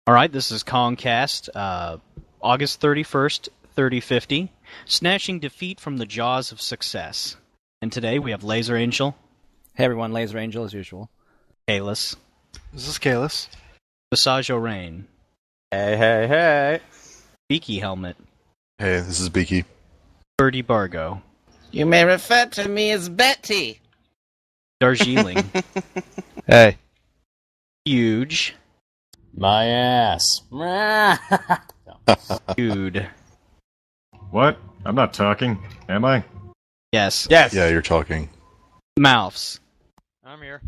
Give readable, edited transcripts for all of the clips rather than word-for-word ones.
Alright, this is Kast, August 31st, 3050, snatching defeat from the jaws of success. And today we have Laser Angel. Hey everyone, Laser Angel as usual. Kalis. This is Kalis. Visaggio Rain. Hey. Beaky Helmet. Hey, this is Beaky. Birdie Bargo. You may refer to me as Betty. Darjeeling. Hey. Huge. My ass. Dude. What? I'm not talking, am I? Yes. Yes. Yeah, you're talking. Mouths. I'm here.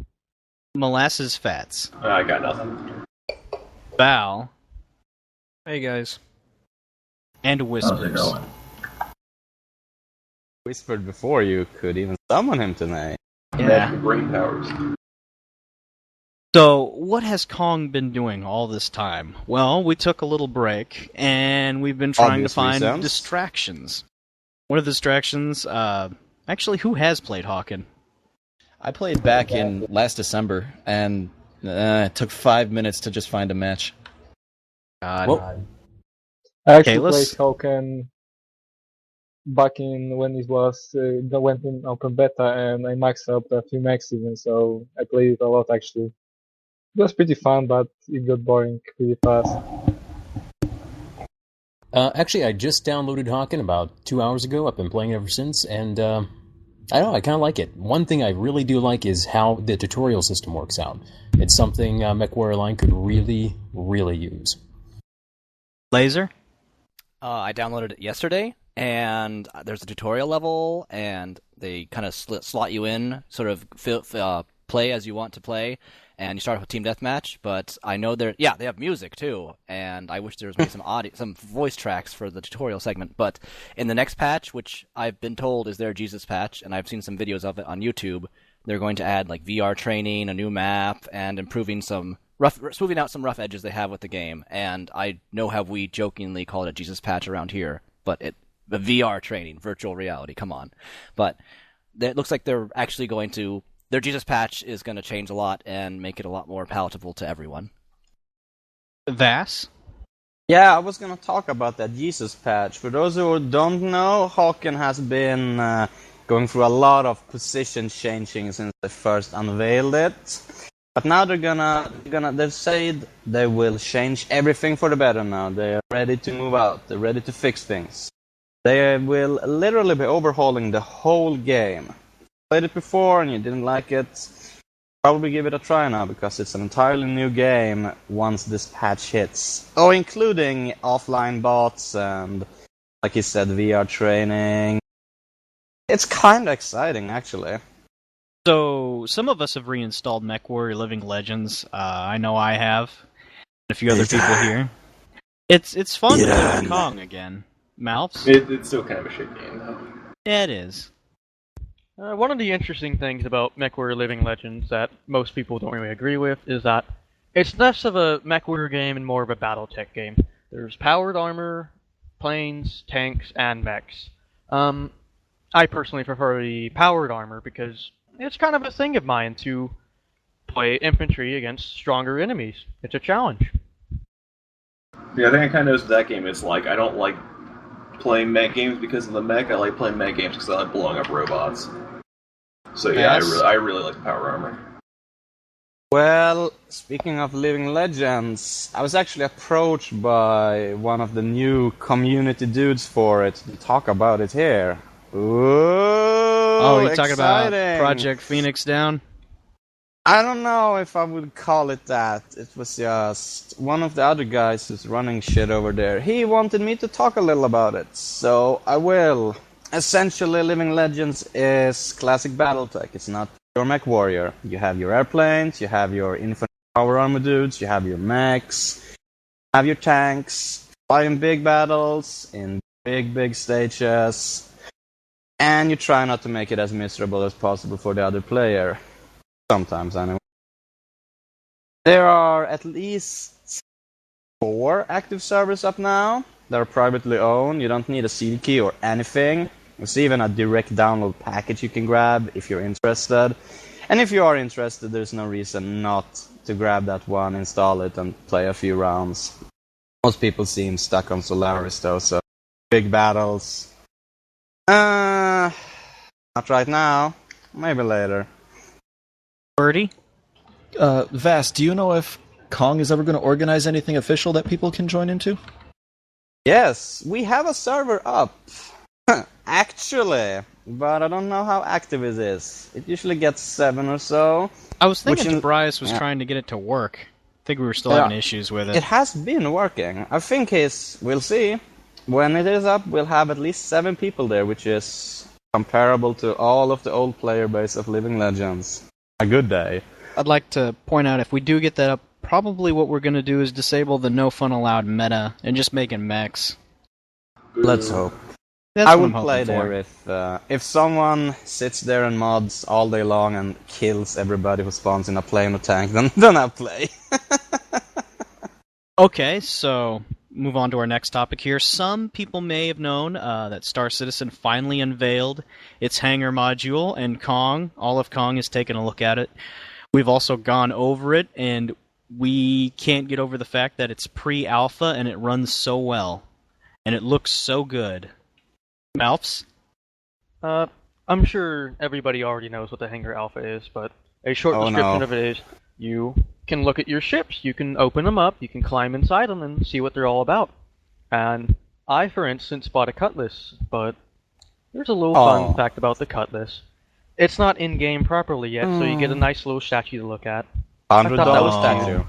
Molasses Fats. I got nothing. Val. Hey guys. And How's it Whispers. going? Whispered before you could even summon him tonight. Yeah. Brain powers. So, what has Kong been doing all this time? Well, we took a little break, and we've been trying Obvious to find reasons. distractions. What are the distractions? Actually, who has played Hawken? I played back in last December, and it took 5 minutes to just find a match. God. Well, I actually Kalis? played Hawken back in when it was went in open beta, and I maxed out a few mechs even, so I played it a lot actually. It was pretty fun, but it got boring pretty fast. actually, I just downloaded Hawken about 2 hours ago. I've been playing it ever since, and I don't know, I kind of like it. One thing I really do like is how the tutorial system works out. It's something MechWarrior Line could really, really use. Laser? I downloaded it yesterday, and there's a tutorial level, and they kind of slot you in, sort of play as you want to play, and you start with Team Deathmatch. But I know they have music too, and I wish there was maybe some voice tracks for the tutorial segment. But in the next patch, which I've been told is their Jesus patch, and I've seen some videos of it on YouTube, they're going to add like VR training, a new map, and smoothing out some rough edges they have with the game. And I know how we jokingly call it a Jesus patch around here, but the VR training, virtual reality, come on. But it looks like they're actually going to. Their Jesus patch is going to change a lot and make it a lot more palatable to everyone. Vass? Yeah, I was gonna talk about that Jesus patch. For those who don't know, Hawken has been going through a lot of position changing since they first unveiled it. But now they've said they will change everything for the better now. They are ready to move out. They're ready to fix things. They will literally be overhauling the whole game. Played it before and you didn't like it, probably give it a try now because it's an entirely new game once this patch hits. Oh, including offline bots and, like he said, VR training. It's kind of exciting, actually. So, some of us have reinstalled MechWarrior Living Legends. I know I have. And a few other people here. It's fun to play with Kong again. Mouths? It's still kind of a shit game, though. Yeah, it is. One of the interesting things about MechWarrior Living Legends that most people don't really agree with is that it's less of a MechWarrior game and more of a BattleTech game. There's powered armor, planes, tanks, and mechs. I personally prefer the powered armor because it's kind of a thing of mine to play infantry against stronger enemies. It's a challenge. Yeah, I think I kind of noticed that game. It's like, I don't like playing mech games because of the mech. I like playing mech games because I like blowing up robots. So yeah, Yes. I really like the power armor. Well, speaking of Living Legends, I was actually approached by one of the new community dudes for it to talk about it here. Ooh, You're talking about exciting. Project Phoenix Down? I don't know if I would call it that. It was just one of the other guys who's running shit over there. He wanted me to talk a little about it, so I will. Essentially, Living Legends is classic BattleTech. It's not your MechWarrior. You have your airplanes, you have your infinite power armor dudes, you have your mechs, you have your tanks, fly in big battles, in big stages, and you try not to make it as miserable as possible for the other player. Sometimes, anyway. There are at least 4 active servers up now. They're privately owned. You don't need a CD key or anything. There's even a direct download package you can grab if you're interested. And if you are interested, there's no reason not to grab that one, install it, and play a few rounds. Most people seem stuck on Solaris though, so big battles. Not right now. Maybe later. Birdie? Vast, do you know if Kong is ever going to organize anything official that people can join into? Yes, we have a server up. Actually. But I don't know how active it is. It usually gets 7 or so. I was thinking Tobias was trying to get it to work. I think we were still having issues with it. It has been working. I think we'll see. When it is up, we'll have at least 7 people there, which is comparable to all of the old player base of Living Legends. A good day. I'd like to point out, if we do get that up, probably what we're going to do is disable the no fun allowed meta and just make it mechs. Let's hope. That's I what would I'm play hoping there if someone sits there and mods all day long and kills everybody who spawns in a plane or tank, then I'll play. Okay, so move on to our next topic here. Some people may have known that Star Citizen finally unveiled its hangar module, and all of Kong has taken a look at it. We've also gone over it, and we can't get over the fact that it's pre-alpha and it runs so well, and it looks so good. Malphs? I'm sure everybody already knows what the Hangar Alpha is, but a short description of it is you can look at your ships, you can open them up, you can climb inside them and see what they're all about. And I, for instance, bought a Cutlass, but there's a little fun fact about the Cutlass. It's not in-game properly yet, so you get a nice little statue to look at. $100 statue.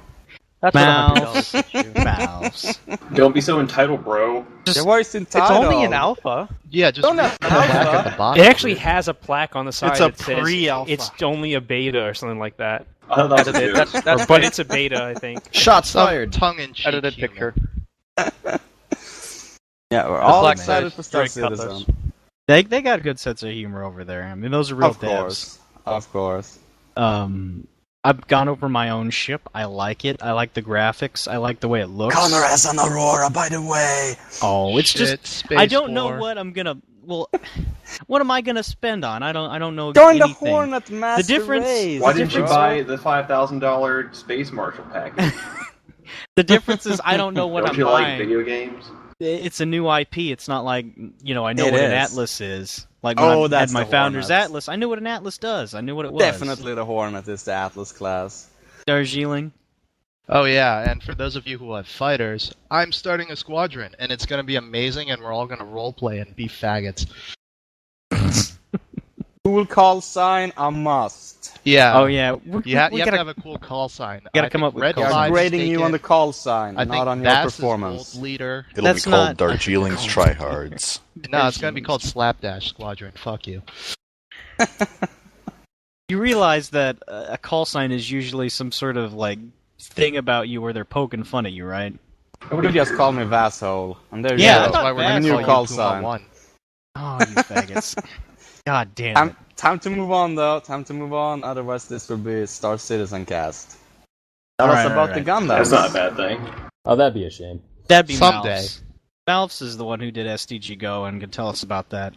That's Mouse. what $100 Mouse. Don't be so entitled, bro. Why is It's only an alpha. Yeah, just don't have at the bottom. It actually has a plaque on the side It's a that says pre-alpha. it's only a beta or something like that. But it's a beta, I think. Shots fired. Tongue-in-cheek Edited humor. picture. Yeah, we're all Black excited for Star Drake Citizen. Cutlass. They got a good sense of humor over there. I mean, those are real devs. Of course. I've gone over my own ship. I like it. I like the graphics. I like the way it looks. Connor has an Aurora, by the way. Oh, it's Shit, just Space I don't War. know what I'm gonna. Well, what am I gonna spend on? I don't know. Join the anything. Hornet Master The difference- Race. Why didn't you buy the $5,000 Space Marshal package? The difference is I don't know what Don't I'm you like buying. video games? It's a new IP. It's not like I know It what an is. Atlas is. Like when I that's had my the Founder's Hornet. Atlas, I knew what an Atlas does. I knew what it was. Definitely the Hornet is the Atlas class. Darjeeling. Oh yeah, and for those of you who have fighters, I'm starting a squadron, and it's going to be amazing, and we're all going to roleplay and be faggots. Cool call sign a must. Yeah. Oh yeah. You have to have a cool call sign. Gotta I come think up with Red call They're signs. Five's grading you taken- on the call sign, I not think on your Bass performance. is gold leader. It'll That's be called not- Darjeeling's Tryhards. No, it's going to be called Slapdash Squadron. Fuck you. You realize that a call sign is usually some sort of thing about you where they're poking fun at you, right? You just call me Vasshole, and there you Yeah, go. that's why we're bad. going New to call call you sign. Puma 1. Oh, you faggots. God damn it. Time to move on, though. Time to move on. Otherwise, this will be Star Citizen cast. Tell All us right, about all the right. Gundams. That's not a bad thing. Oh, that'd be a shame. That'd be Someday. Malphs. Malphs is the one who did SDGO and can tell us about that.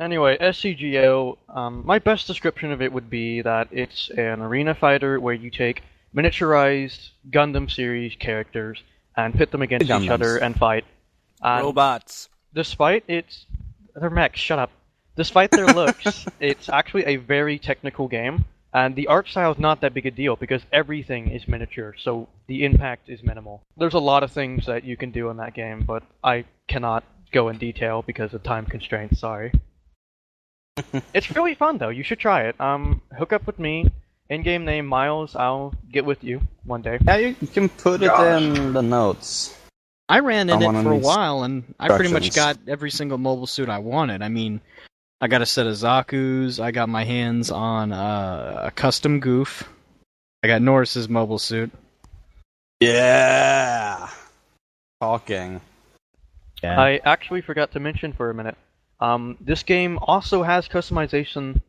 Anyway, SCGO, my best description of it would be that it's an arena fighter where you take miniaturized Gundam series characters and pit them against each other and fight. And Robots. despite they're mechs, shut up. Despite their looks, it's actually a very technical game, and the art style is not that big a deal because everything is miniature, so the impact is minimal. There's a lot of things that you can do in that game, but I cannot go in detail because of time constraints, sorry. It's really fun though, you should try it. Hook up with me, in-game name Miles, I'll get with you one day. Yeah, you can put it in the notes. I ran in Someone it for a needs while, and I pretty much instructions. got every single mobile suit I wanted. I mean, I got a set of Zaku's, I got my hands on a custom Goof, I got Norris's mobile suit. Yeah! Talking. Yeah. I actually forgot to mention for a minute, this game also has customization,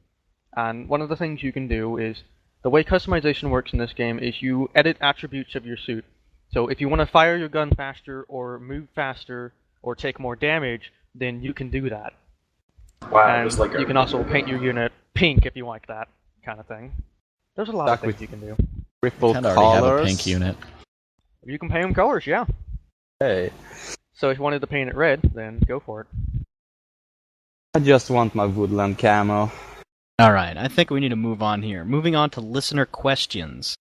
and one of the things you can do is, the way customization works in this game is you edit attributes of your suit. So if you want to fire your gun faster, or move faster, or take more damage, then you can do that. Wow, And just like you can also paint your unit pink if you like that. kind of thing. There's a lot Stuck of things with you can do. Ripple Kinda already have a colors. pink unit. You can paint them colors, yeah. Hey, So if you wanted to paint it red, then go for it. I just want my woodland camo. Alright, I think we need to move on here. Moving on to listener questions.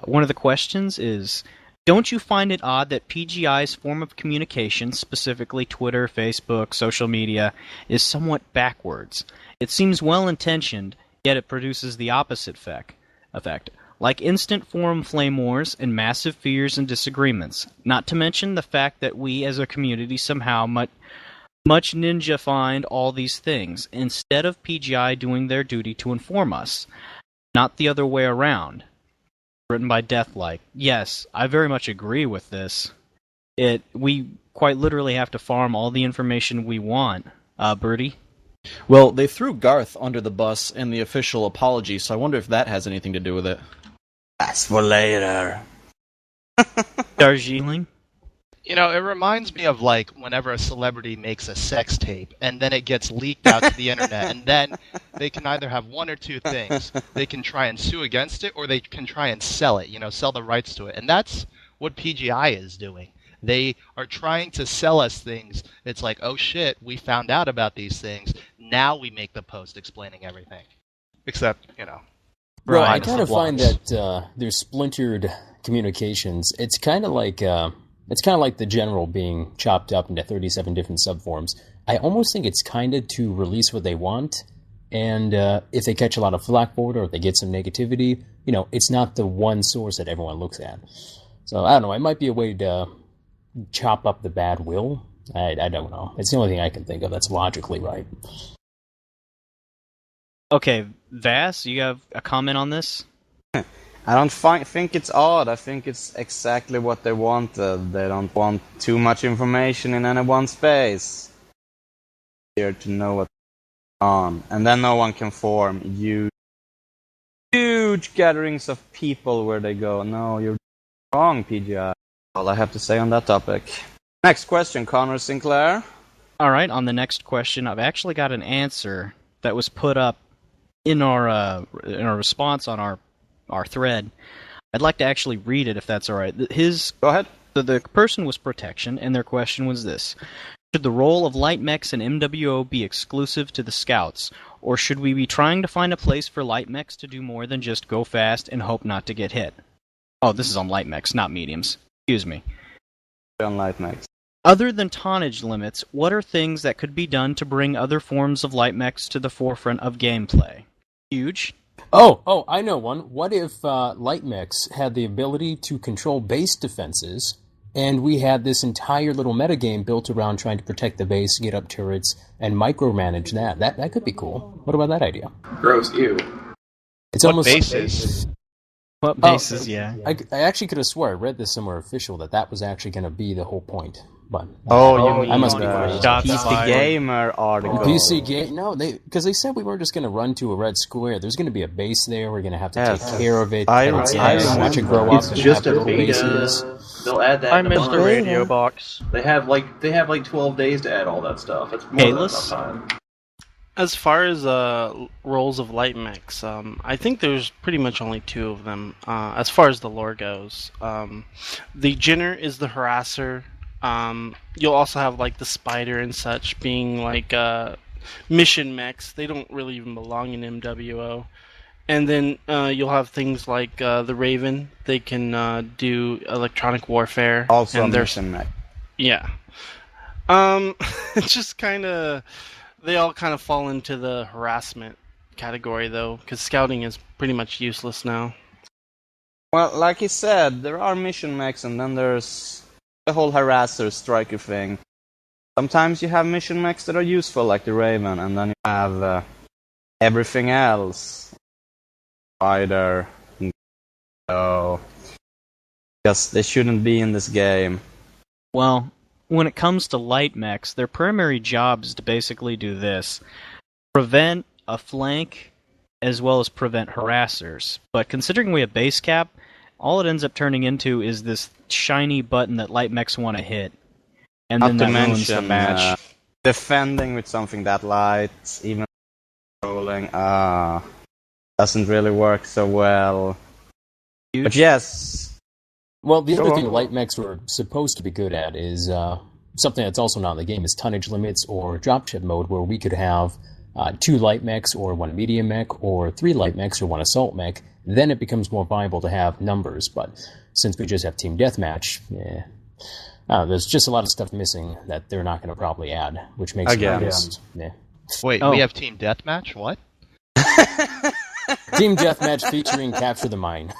One of the questions is, don't you find it odd that PGI's form of communication, specifically Twitter, Facebook, social media, is somewhat backwards? It seems well-intentioned, yet it produces the opposite effect. Like instant forum flame wars and massive fears and disagreements. Not to mention the fact that we as a community somehow much ninjafind all these things, instead of PGI doing their duty to inform us. Not the other way around. Written by Deathlike. Yes, I very much agree with this. We quite literally have to farm all the information we want. Birdie? Well, they threw Garth under the bus in the official apology, so I wonder if that has anything to do with it. That's for later. Darjeeling? You know, it reminds me of like whenever a celebrity makes a sex tape and then it gets leaked out to the internet, and then they can either have one or two things. They can try and sue against it, or they can try and sell it, sell the rights to it. And that's what PGI is doing. They are trying to sell us things. It's like, oh shit, we found out about these things. Now we make the post explaining everything. Except, Well, I minus kind the of find blocks. that there's splintered communications. It's kind of like the general being chopped up into 37 different subforms. I almost think it's kind of to release what they want, and if they catch a lot of flack for it, or if they get some negativity, it's not the one source that everyone looks at. So I don't know. It might be a way to chop up the bad will. I don't know. It's the only thing I can think of that's logically right. Okay, Vass, you have a comment on this? I don't think it's odd. I think it's exactly what they wanted. They don't want too much information in any one space. Here to know what's going on. And then no one can form huge gatherings of people where they go, no, you're wrong, PGI. All I have to say on that topic. Next question, Connor Sinclair. Alright, on the next question, I've actually got an answer that was put up in our response on our thread. I'd like to actually read it if that's alright. Go ahead. The person was protection, and their question was this. Should the role of light mechs in MWO be exclusive to the scouts, or should we be trying to find a place for light mechs to do more than just go fast and hope not to get hit? Oh, this is on light mechs, not mediums. Excuse me. On light mechs. Other than tonnage limits, what are things that could be done to bring other forms of light mechs to the forefront of gameplay? Huge. Oh, I know one. What if light mechs had the ability to control base defenses, and we had this entire little metagame built around trying to protect the base, get up turrets, and micromanage that? That could be cool. What about that idea? Gross, ew. It's What almost bases? What bases, yeah. I actually could have swore I read this somewhere official that was actually going to be the whole point. But Oh, you I mean must be the crazy. PC Gamer article. PC game? No, because they said we weren't just going to run to a red square. There's going to be a base there. We're going to have to Yes. take care of it. I cut its remember. head, watch it grow up. It's and just have a little bases. beta. They'll add that. I in a missed the month. radio box. They have like 12 days to add all that stuff. That's more than Payless? enough time. As far as roles of light mechs, I think there's pretty much only two of them. As far as the lore goes, the Jinner is the harasser. You'll also have like the spider and such being like mission mechs. They don't really even belong in MWO. And then you'll have things like the Raven. They can do electronic warfare. Also and a mission mech. Yeah. It's just kind of... They all kind of fall into the harassment category, though, because scouting is pretty much useless now. Well, like he said, there are mission mechs, and then there's the whole harasser striker thing. Sometimes you have mission mechs that are useful, like the Raven, and then you have everything else. Spider. So, because they shouldn't be in this game. Well, when it comes to light mechs, their primary job is to basically do this. Prevent a flank, as well as prevent harassers. But considering we have base cap, all it ends up turning into is this shiny button that light mechs want to hit. And then Not that to ruins the mention, match. defending with something that light, even rolling, doesn't really work so well. But yes. Well, the other Go thing on. light mechs were supposed to be good at is something that's also not in the game is tonnage limits or dropship mode, where we could have 2 light mechs or 1 medium mech or 3 light mechs or 1 assault mech. Then it becomes more viable to have numbers. But since we just have team deathmatch, there's just a lot of stuff missing that they're not going to probably add, which makes it just, Wait, we have team deathmatch? What? Team deathmatch featuring capture the mine.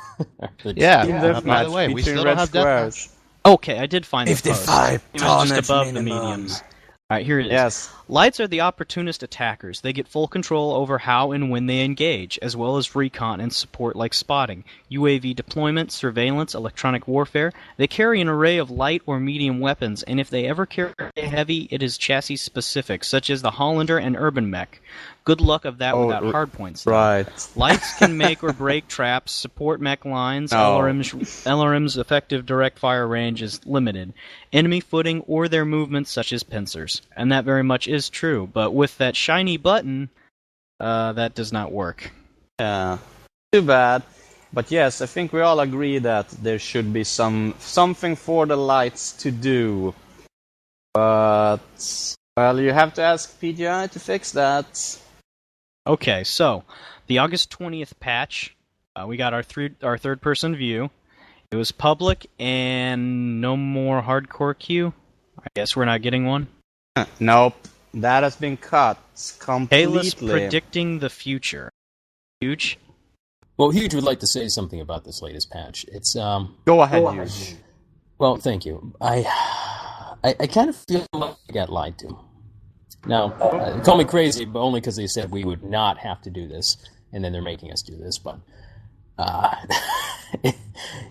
Yeah. By the way, we still don't have deathmatch. Okay, I did find the 55 post. It was just tonnage above the minimum. mediums. Alright, here it is. Yes. Lights are the opportunist attackers. They get full control over how and when they engage, as well as recon and support like spotting, UAV deployment, surveillance, electronic warfare. They carry an array of light or medium weapons, and if they ever carry a heavy, it is chassis specific, such as the Hollander and Urban Mech. Good luck of that without hardpoints. Right. Lights can make or break traps, support mech lines, No. LRM's effective direct fire range is limited, enemy footing, or their movements such as pincers. And that very much is true, but with that shiny button, that does not work. Yeah. Too bad. But yes, I think we all agree that there should be something for the lights to do. But, well, you have to ask PGI to fix that. Okay, so the August 20th patch, we got our third-person view. It was public and no more hardcore queue. I guess we're not getting one. Nope, that has been cut completely. Payless predicting the future. Huge. Well, Huge would like to say something about this latest patch. It's Go ahead, Huge. Well, thank you. I kind of feel like I got lied to. Now, call me crazy, but only because they said we would not have to do this, and then they're making us do this. But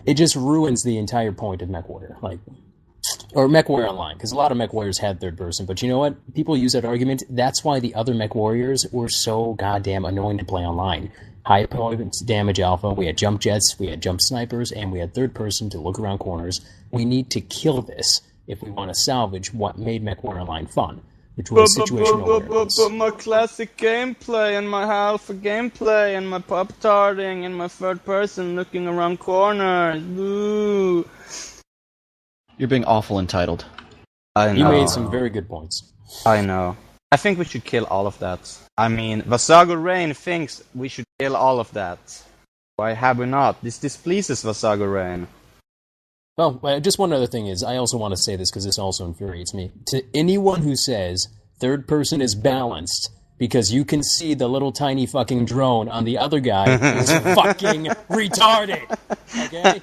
it just ruins the entire point of MechWarrior, or MechWarrior Online, because a lot of MechWarriors had third person. But you know what? People use that argument. That's why the other MechWarriors were so goddamn annoying to play online. High points damage alpha. We had jump jets, we had jump snipers, and we had third person to look around corners. We need to kill this if we want to salvage what made MechWarrior Online fun. Which was situational awareness. But my classic gameplay and my alpha gameplay and my pop-tarting and my third person looking around corners. Boo. You're being awful entitled. I know. You made some very good points. I know. I think we should kill all of that. I mean, Vasago Rain thinks we should kill all of that. Why have we not? This displeases Vasago Rain. Well, just one other thing is, I also want to say this because this also infuriates me. To anyone who says third person is balanced because you can see the little tiny fucking drone on the other guy is fucking retarded. Okay?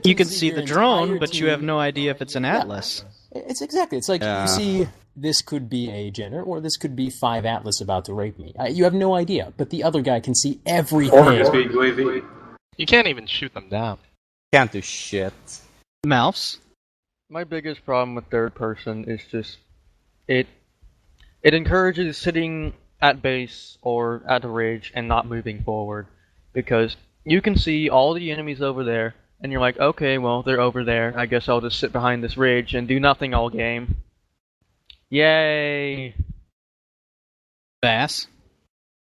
You can see the drone, but you have no idea if it's an Atlas. It's exactly. It's like you see this could be a Jenner or this could be 5 Atlas about to rape me. You have no idea, but the other guy can see everything. You can't even shoot them down. Can't do shit. Mouse? My biggest problem with third person is just it encourages sitting at base or at the ridge and not moving forward, because you can see all the enemies over there and you're like, okay, well, they're over there, I guess I'll just sit behind this ridge and do nothing all game. Yay! Bass?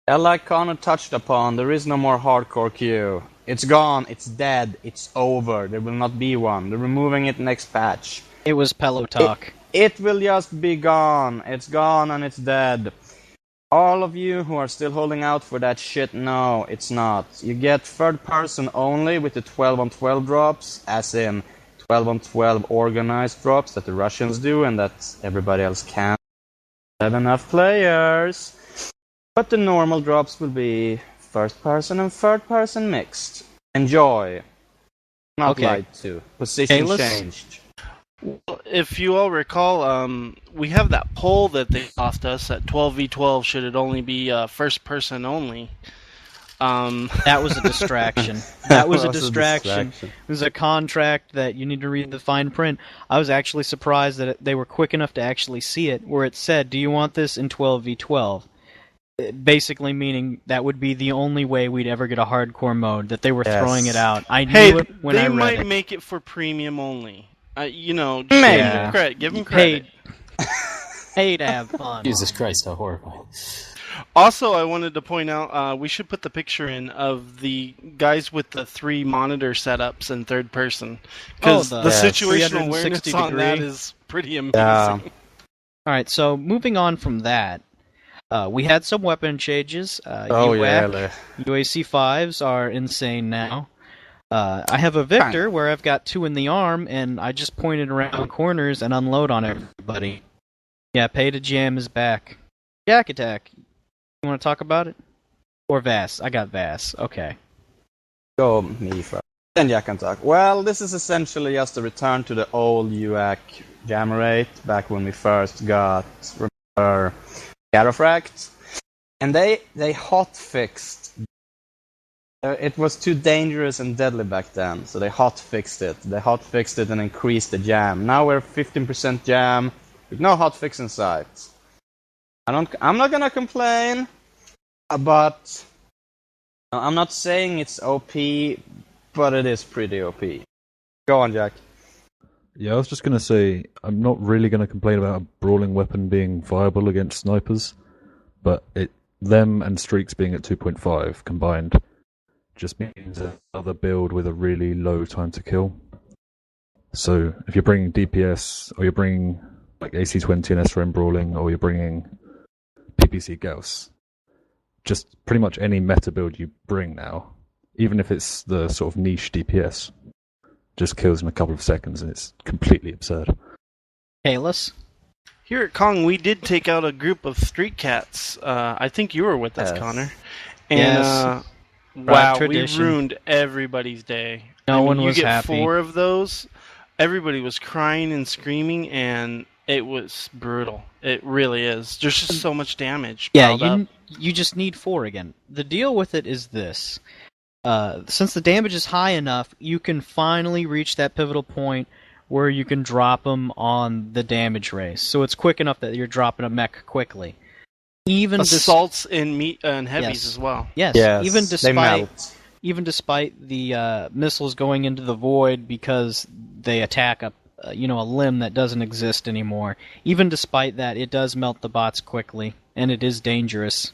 Like Connor touched upon, there is no more hardcore queue. It's gone, it's dead, it's over. There will not be one. They're removing it next patch. It was Pello talk. It will just be gone. It's gone and it's dead. All of you who are still holding out for that shit, no, it's not. You get third person only with the 12 on 12 drops, as in 12 on 12 organized drops that the Russians do and that everybody else can't have enough players. But the normal drops will be first person and third person mixed. Enjoy. Not lied to. Position changed. Well, if you all recall, we have that poll that they off us at 12v12. Should it only be first person only? That was a distraction. That was a distraction. It was a contract that you need to read the fine print. I was actually surprised that they were quick enough to actually see it, where it said, "Do you want this in 12v12?" Basically meaning that would be the only way we'd ever get a hardcore mode, that they were throwing it out. I knew it when I read it. They might make it for premium only. Give them credit. Give them credit. Paid to have fun. Jesus Christ, how horrifying. Also, I wanted to point out we should put the picture in of the guys with the 3 monitor setups in third person because the situational awareness on that is pretty amazing. Yeah. All right, so moving on from that, we had some weapon changes. yeah. UAC-5s are insane now. I have a Victor where I've got 2 in the arm, and I just pointed around corners and unload on everybody. Yeah, Pay to Jam is back. Jack Attack. You want to talk about it? Or Vass? I got Vass. Okay. Go me first. Then Jack can talk. Well, this is essentially just a return to the old UAC jam rate back when we first got Garofract. And they hot fixed. It was too dangerous and deadly back then, so they hot fixed it. They hot fixed it and increased the jam. Now we're 15% jam with no hot fix in sight. I'm not gonna complain, but I'm not saying it's OP, but it is pretty OP. Go on, Jack. Yeah, I was just going to say, I'm not really going to complain about a brawling weapon being viable against snipers, but them and streaks being at 2.5 combined just means another build with a really low time to kill. So if you're bringing DPS, or you're bringing like AC-20 and SRM brawling, or you're bringing PPC Gauss, just pretty much any meta build you bring now, even if it's the sort of niche DPS, just kills in a couple of seconds, and it's completely absurd. Kalis? Here at Kong, we did take out a group of street cats. I think you were with us, Yes. Connor. And Yes. wow, Tradition. we ruined everybody's day. No one you was get happy. 4 of those, everybody was crying and screaming, and it was brutal. It really is. There's just so much damage Yeah, piled up. you just need 4 again. The deal with it is this. Since the damage is high enough, you can finally reach that pivotal point where you can drop them on the damage race. So it's quick enough that you're dropping a mech quickly. Even Assaults and heavies Yes. as well. Yes, even despite the missiles going into the void because they attack a limb that doesn't exist anymore. Even despite that, it does melt the bots quickly, and it is dangerous.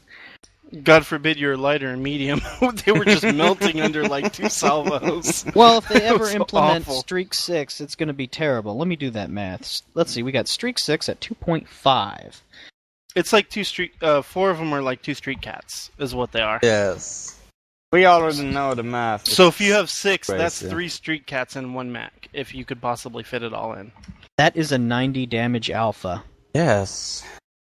God forbid you're lighter and medium. They were just melting under like 2 salvos. Well, if they It ever was implement awful. Streak 6, it's going to be terrible. Let me do that math. Let's see, we got Streak 6 at 2.5. It's like 4 of them are like 2 street cats, is what they are. Yes. We already know the math. So if you have 6, crazy. that's 3 street cats and 1 mech, if you could possibly fit it all in. That is a 90 damage alpha. Yes.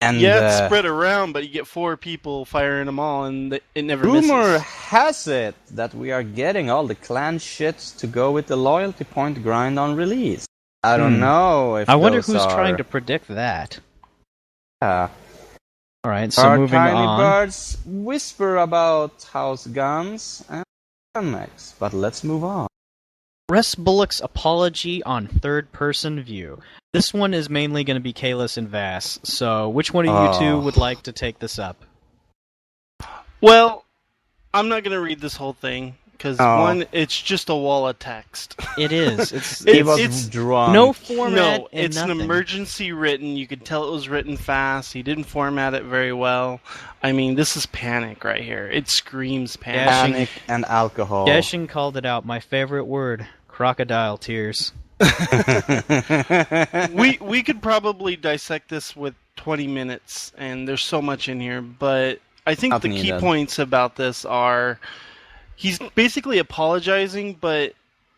And it's spread around, but you get 4 people firing them all, and it never rumor misses. has it that we are getting all the clan shits to go with the loyalty point grind on release. I don't know if I wonder those who's are... trying to predict that. Yeah. All right, so Our moving tiny on. birds whisper about house guns and mechs, but let's move on. Russ Bullock's apology on third-person view. This one is mainly going to be Kalis and Vass, so which one of you two would like to take this up? Well, I'm not going to read this whole thing, because Oh. one, it's just a wall of text. It is. It's drunk. No format No, and it's nothing. an emergency written. You could tell it was written fast. He didn't format it very well. I mean, this is panic right here. It screams panic. Panic and alcohol. Geshin called it out. My favorite word, crocodile tears. we could probably dissect this with 20 minutes, and there's so much in here, but I think Not the key needed. points about this are he's basically apologizing, but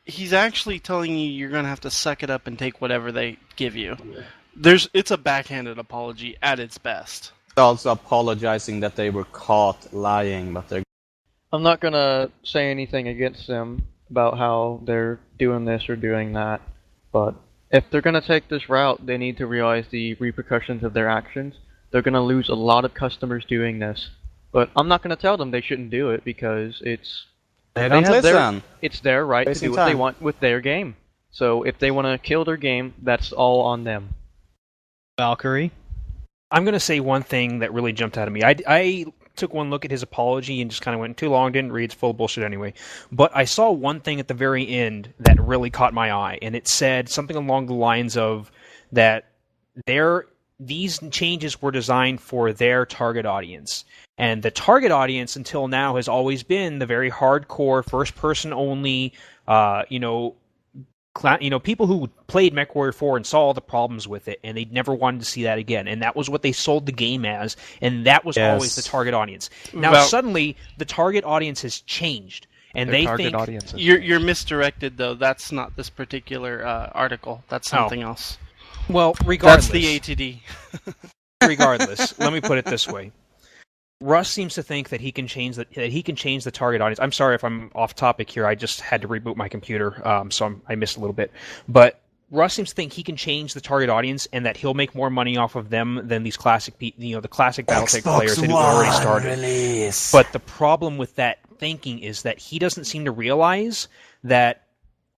he's actually telling you you're going to have to suck it up and take whatever they give you. It's a backhanded apology at its best. Also apologizing that they were caught lying, but they're... I'm not gonna say anything against them about how they're doing this or doing that, but if they're gonna take this route, they need to realize the repercussions of their actions. They're gonna lose a lot of customers doing this, but I'm not gonna tell them they shouldn't do it because They don't have listen. it's their right Wasting to do what they time. want with their game. So if they want to kill their game, that's all on them. Valkyrie? I'm going to say one thing that really jumped out at me. I took one look at his apology and just kind of went too long, didn't read, it's full of bullshit anyway. But I saw one thing at the very end that really caught my eye, and it said something along the lines of that their these changes were designed for their target audience. And the target audience until now has always been the very hardcore, first-person only, people who played MechWarrior 4 and saw all the problems with it, and they never wanted to see that again. And that was what they sold the game as, and that was always the target audience. Now, suddenly, the target audience has changed. And they think you're misdirected, though. That's not this particular article. That's something else. Well, regardless, that's the ATD. Regardless, let me put it this way: Russ seems to think that he can change the target audience. I'm sorry if I'm off topic here. I just had to reboot my computer, so I missed a little bit. But Russ seems to think he can change the target audience, and that he'll make more money off of them than these classic, the classic BattleTech players that have already started. Release. But the problem with that thinking is that he doesn't seem to realize that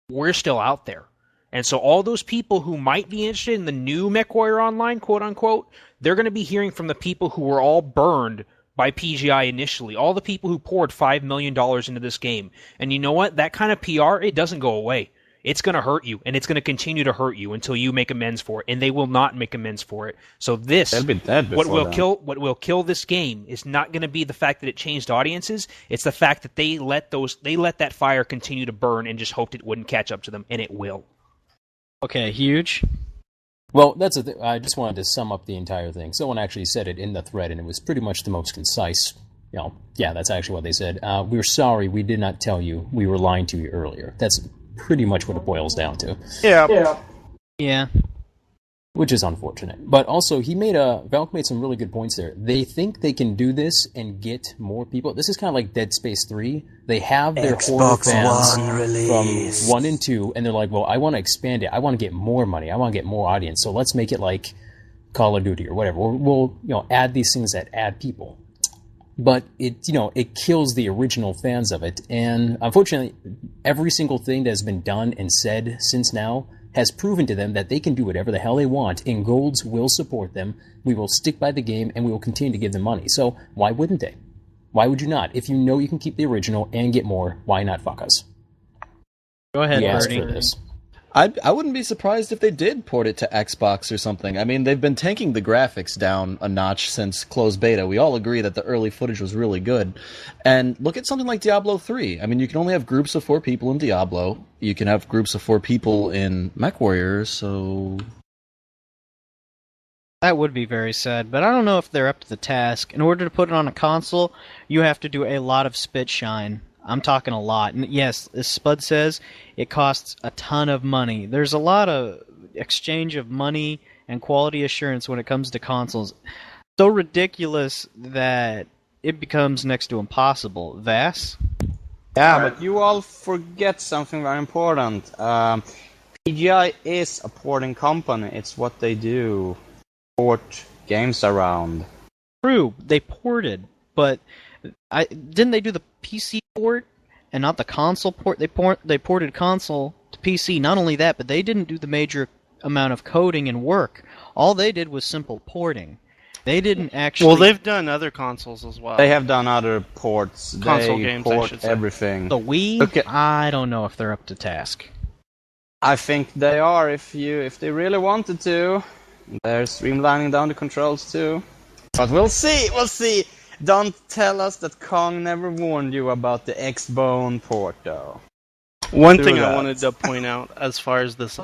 we're still out there. And so all those people who might be interested in the new MechWarrior Online, quote unquote, they're going to be hearing from the people who were all burned by PGI initially, all the people who poured $5 million into this game. And you know what? That kind of PR, it doesn't go away. It's going to hurt you, and it's going to continue to hurt you until you make amends for it, and they will not make amends for it. So this, they'll be dead what will then. kill this game is not going to be the fact that it changed audiences. It's the fact that they let that fire continue to burn and just hoped it wouldn't catch up to them, and it will. Okay, huge. Well, that's I just wanted to sum up the entire thing. Someone actually said it in the thread, and it was pretty much the most concise. Yeah, that's actually what they said. We're sorry we did not tell you. We were lying to you earlier. That's pretty much what it boils down to. Yeah. Which is unfortunate. But also, Valk made some really good points there. They think they can do this and get more people. This is kind of like Dead Space 3. They have their horde fans from 1 and 2, and they're like, well, I want to expand it. I want to get more money. I want to get more audience. So let's make it like Call of Duty or whatever. We'll add these things that add people. But it kills the original fans of it. And unfortunately, every single thing that has been done and said since now has proven to them that they can do whatever the hell they want, and Golds will support them. We will stick by the game, and we will continue to give them money. So why wouldn't they? Why would you not? If you know you can keep the original and get more, why not fuck us? Go ahead, Bernie. Bernie. I wouldn't be surprised if they did port it to Xbox or something. I mean, they've been tanking the graphics down a notch since closed beta. We all agree that the early footage was really good. And look at something like Diablo 3. I mean, you can only have groups of 4 people in Diablo. You can have groups of 4 people in MechWarrior, so... That would be very sad, but I don't know if they're up to the task. In order to put it on a console, you have to do a lot of spit shine. I'm talking a lot. And yes, as Spud says, it costs a ton of money. There's a lot of exchange of money and quality assurance when it comes to consoles. So ridiculous that it becomes next to impossible. Vass? Yeah, but you all forget something very important. PGI is a porting company. It's what they do. Port games around. True, they ported, but didn't they do the PC port and not the console port? They ported console to PC. Not only that, but they didn't do the major amount of coding and work. All they did was simple porting. They didn't actually... Well, they've done other consoles as well. They have done other ports. Console they games, port I should say. Everything. The Wii? I don't know if they're up to task. I think they are if they really wanted to. They're streamlining down the controls too. But we'll see, Don't tell us that Kong never warned you about the X-Bone port, though. One thing I wanted to point out as far as this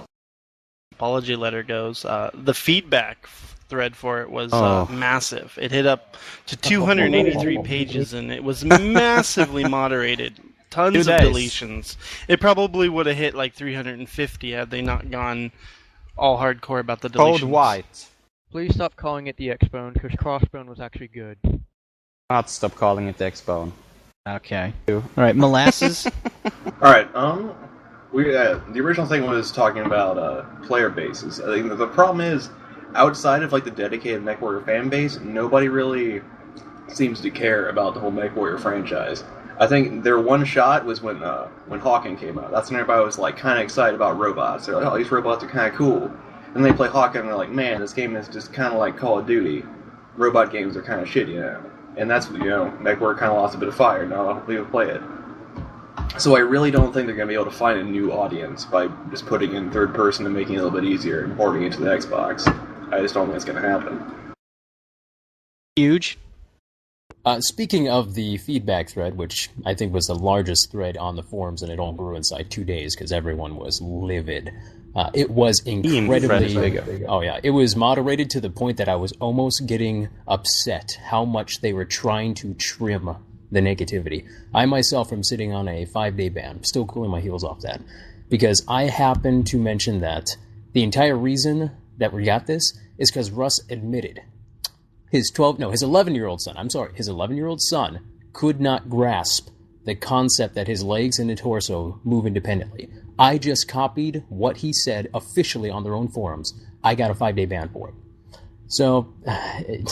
apology letter goes, the feedback thread for it was massive. It hit up to 283 pages, and it was massively moderated. Tons of deletions. It probably would have hit like 350 had they not gone all hardcore about the deletions. Code white. Please stop calling it the X-Bone, because Crossbone was actually good. Not stop calling it the X-Bone. Okay. Alright, Molasses? Alright, the original thing was talking about player bases. I think the problem is, outside of like the dedicated MechWarrior fan base, nobody really seems to care about the whole MechWarrior franchise. I think their one shot was when Hawken came out. That's when everybody was like kind of excited about robots. They're like, oh, these robots are kind of cool. And they play Hawken and they're like, man, this game is just kind of like Call of Duty. Robot games are kind of shitty now. And that's, MechWarrior kind of lost a bit of fire. Now I'll leave it play it. So I really don't think they're going to be able to find a new audience by just putting in third person and making it a little bit easier and porting it to the Xbox. I just don't think it's going to happen. Huge. Speaking of the feedback thread, which I think was the largest thread on the forums, and it all grew inside 2 days because everyone was livid. It was incredibly... Oh yeah, it was moderated to the point that I was almost getting upset how much they were trying to trim the negativity. I myself am sitting on a 5-day ban, still cooling my heels off that, because I happened to mention that the entire reason that we got this is because Russ admitted his 11-year-old son could not grasp the concept that his legs and his torso move independently. I just copied what he said officially on their own forums. I got a 5-day ban for it. So, I'm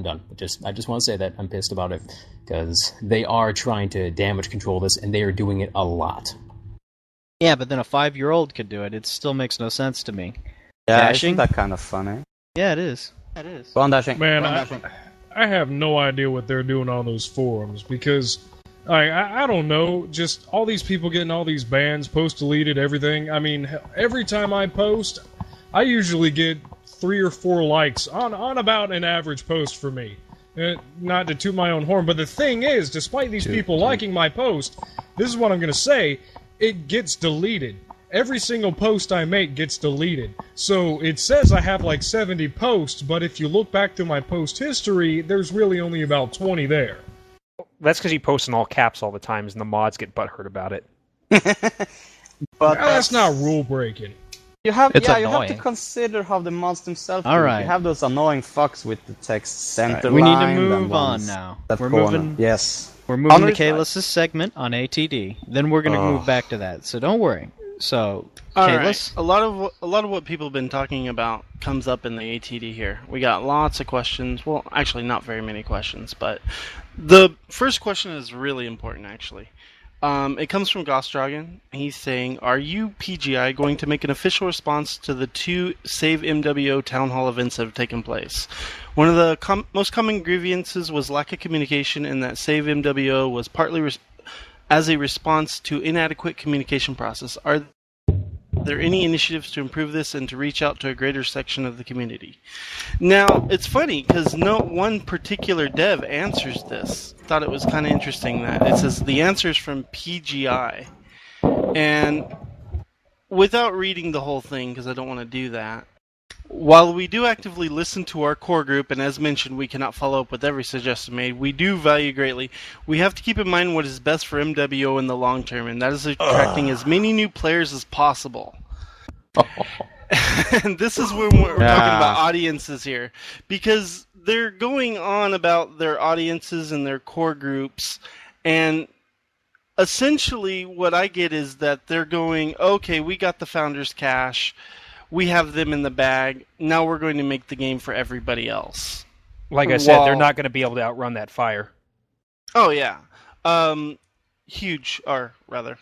done. I just want to say that I'm pissed about it, because they are trying to damage control this, and they are doing it a lot. Yeah, but then a 5-year-old could do it. It still makes no sense to me. Yeah, Dashing? isn't that kind of funny? Yeah, it is. Go on, Dashing. Man, I have no idea what they're doing on those forums, because I don't know, just all these people getting all these bans, post deleted, everything. I mean, every time I post, I usually get 3 or 4 likes on about an average post for me. Not to toot my own horn, but the thing is, despite these people liking my post, this is what I'm going to say, it gets deleted. Every single post I make gets deleted. So it says I have like 70 posts, but if you look back through my post history, there's really only about 20 there. That's because you post in all caps all the time, and the mods get butthurt about it. But that's not rule breaking. You have It's you have to annoying. consider how the mods themselves All do it. right. You have those annoying fucks with the text center We need to line, move and on ones now. that We're corner. moving. Yes. We're moving to Honor's Kalis' segment on ATD. Then we're going to move back to that. So don't worry. So, All Kalis? right. A lot of what people have been talking about comes up in the ATD here. We got lots of questions. Well, actually, not very many questions, but the first question is really important, actually. It comes from Gosdragon. He's saying, are you, PGI, going to make an official response to the 2 Save MWO Town Hall events that have taken place? One of the most common grievances was lack of communication, and that Save MWO was partly as a response to inadequate communication process. Are there any initiatives to improve this and to reach out to a greater section of the community? Now, it's funny, because no one particular dev answers this. Thought it was kind of interesting that it says the answer is from PGI. And without reading the whole thing, because I don't want to do that, while we do actively listen to our core group, and as mentioned, we cannot follow up with every suggestion made, we do value greatly. We have to keep in mind what is best for MWO in the long term, and that is attracting as many new players as possible. And this is where we're talking about audiences here, because they're going on about their audiences and their core groups, and essentially what I get is that they're going, okay, we got the founders cash, we have them in the bag, now we're going to make the game for everybody else. Like I said, they're not going to be able to outrun that fire. Oh, yeah. Huge, or rather.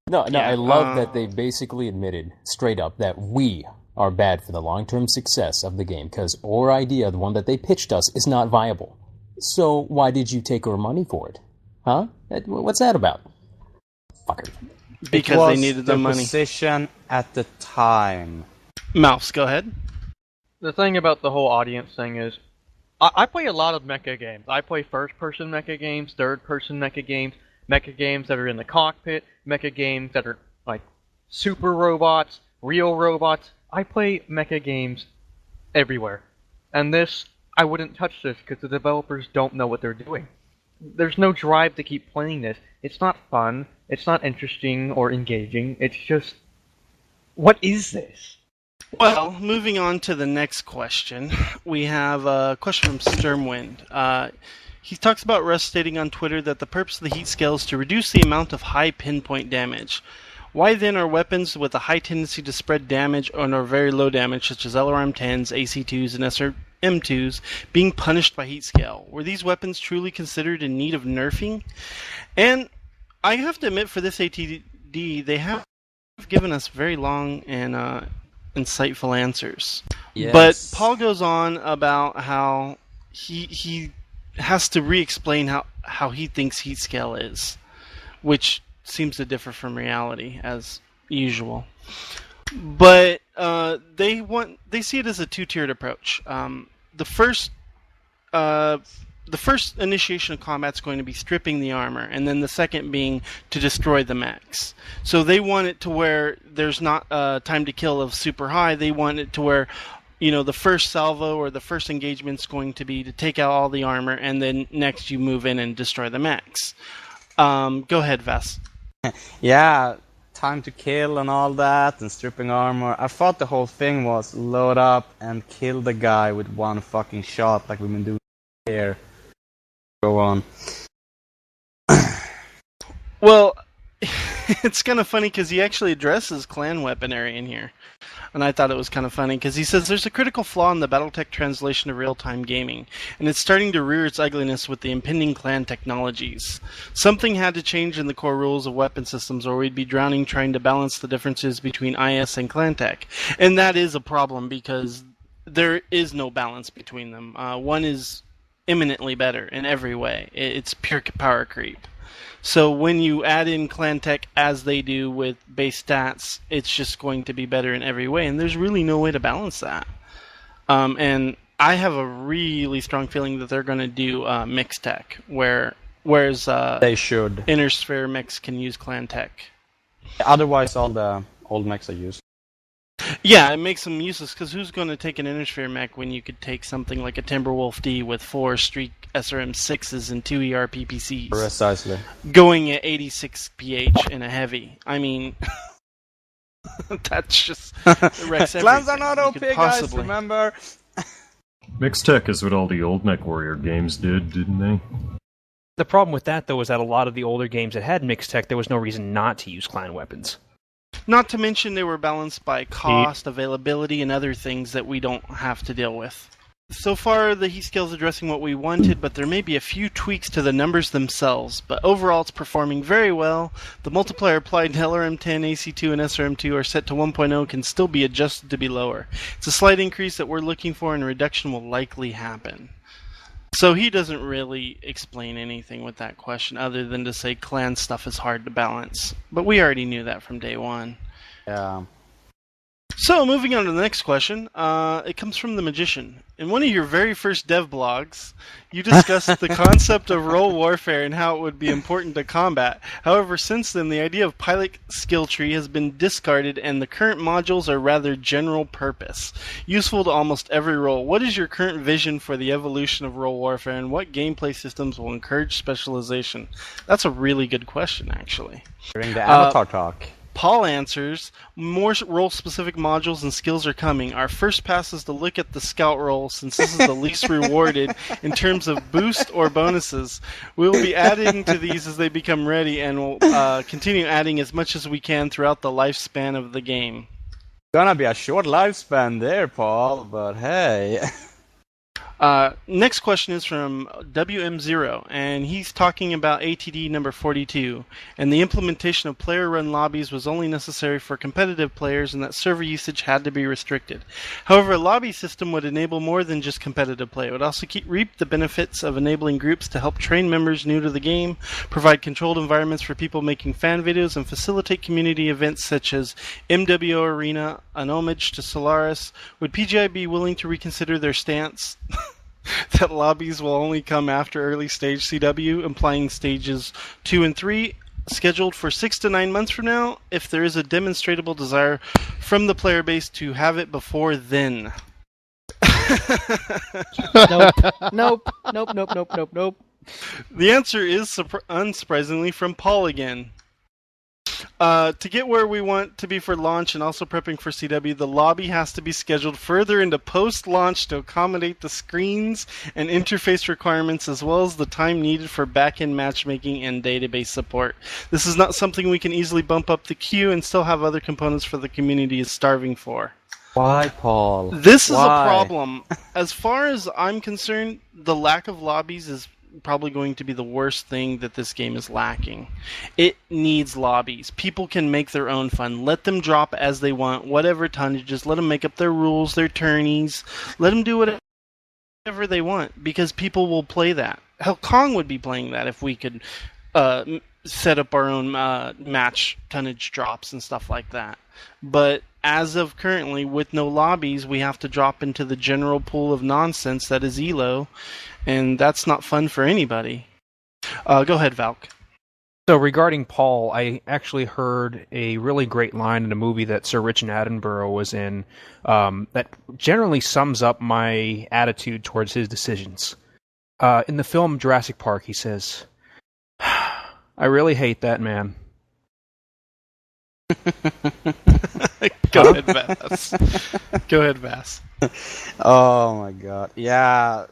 No, I love that they basically admitted straight up that we are bad for the long-term success of the game, because our idea, the one that they pitched us, is not viable. So why did you take our money for it? Huh? What's that about? Fucker. Because they needed the money. Position at the time. Mouse, go ahead. The thing about the whole audience thing is, I play a lot of mecha games. I play first-person mecha games, third-person mecha games that are in the cockpit, mecha games that are like super robots, real robots. I play mecha games everywhere. And this, I wouldn't touch this because the developers don't know what they're doing. There's no drive to keep playing this. It's not fun. It's not interesting or engaging. It's just, what is this? Well, moving on to the next question, we have a question from Sturmwind. He talks about Russ stating on Twitter that the purpose of the heat scale is to reduce the amount of high pinpoint damage. Why then are weapons with a high tendency to spread damage or very low damage, such as LRM-10s, AC-2s, and SRM-2s, being punished by heat scale? Were these weapons truly considered in need of nerfing? And I have to admit, for this ATD, they have given us very long and insightful answers. Yes. But Paul goes on about how he has to re-explain how he thinks heat scale is, which seems to differ from reality, as usual. But they see it as a two-tiered approach. The first initiation of combat is going to be stripping the armor, and then the second being to destroy the mechs. So they want it to where there's not time to kill of super high. They want it to where, the first salvo or the first engagement is going to be to take out all the armor, and then next you move in and destroy the mechs. Go ahead, Vess. Yeah, time to kill and all that, and stripping armor. I thought the whole thing was load up and kill the guy with one fucking shot, like we've been doing here. Go on. Well, it's kind of funny because he actually addresses clan weaponry in here. And I thought it was kind of funny because he says there's a critical flaw in the Battletech translation of real-time gaming, and it's starting to rear its ugliness with the impending clan technologies. Something had to change in the core rules of weapon systems, or we'd be drowning trying to balance the differences between IS and clan tech. And that is a problem because there is no balance between them. One is eminently better in every way. It's pure power creep. So when you add in clan tech as they do with base stats, it's just going to be better in every way, and there's really no way to balance that. And I have a really strong feeling that they're going to do mix tech, whereas they should. Inner Sphere mechs can use clan tech. Otherwise, all the old mechs are used. Yeah, it makes them useless, because who's going to take an Inner Sphere mech when you could take something like a Timberwolf D with 4 Streak SRM6s and 2 ER PPCs? Precisely. Going at 86 PH in a heavy. I mean, that's just... It wrecks everything. Clans are not OP, guys, remember? Mixed tech is what all the old MechWarrior games didn't they? The problem with that, though, is that a lot of the older games that had mixed tech, there was no reason not to use clan weapons. Not to mention they were balanced by cost, availability, and other things that we don't have to deal with. So far, the heat scale is addressing what we wanted, but there may be a few tweaks to the numbers themselves. But overall, it's performing very well. The multiplier applied to LRM10, AC2, and SRM2 are set to 1.0 can still be adjusted to be lower. It's a slight increase that we're looking for, and a reduction will likely happen. So he doesn't really explain anything with that question other than to say clan stuff is hard to balance. But we already knew that from day one. Yeah. So, moving on to the next question. It comes from The Magician. In one of your very first dev blogs, you discussed the concept of role warfare and how it would be important to combat. However, since then, the idea of pilot skill tree has been discarded, and the current modules are rather general purpose, useful to almost every role. What is your current vision for the evolution of role warfare, and what gameplay systems will encourage specialization? That's a really good question, actually. During the Avatar talk. Paul answers, more role-specific modules and skills are coming. Our first pass is to look at the scout role, since this is the least rewarded in terms of boost or bonuses. We will be adding to these as they become ready, and we'll continue adding as much as we can throughout the lifespan of the game. Gonna be a short lifespan there, Paul, but hey... Next question is from WM0, and he's talking about ATD number 42, and the implementation of player-run lobbies was only necessary for competitive players and that server usage had to be restricted. However, a lobby system would enable more than just competitive play. It would also reap the benefits of enabling groups to help train members new to the game, provide controlled environments for people making fan videos, and facilitate community events such as MWO Arena, an homage to Solaris. Would PGI be willing to reconsider their stance that lobbies will only come after early stage CW, implying stages 2 and 3, scheduled for 6 to 9 months from now, if there is a demonstrable desire from the player base to have it before then? Nope. The answer is, unsurprisingly, from Paul again. To get where we want to be for launch and also prepping for CW, the lobby has to be scheduled further into post-launch to accommodate the screens and interface requirements, as well as the time needed for back-end matchmaking and database support. This is not something we can easily bump up the queue and still have other components for the community is starving for. Why, Paul? This is a problem. As far as I'm concerned, the lack of lobbies is probably going to be the worst thing that this game is lacking. It needs lobbies. People can make their own fun. Let them drop as they want, whatever tonnages. Let them make up their rules, their tourneys. Let them do whatever they want, because people will play that. Hell, Kong would be playing that if we could set up our own match tonnage drops and stuff like that. But as of currently, with no lobbies, we have to drop into the general pool of nonsense that is ELO, and that's not fun for anybody. Go ahead, Valk. So regarding Paul, I actually heard a really great line in a movie that Sir Richard Attenborough was in that generally sums up my attitude towards his decisions. In the film Jurassic Park, he says, "I really hate that man." Go ahead, Vass. Go ahead, Vass. Oh my god, yeah.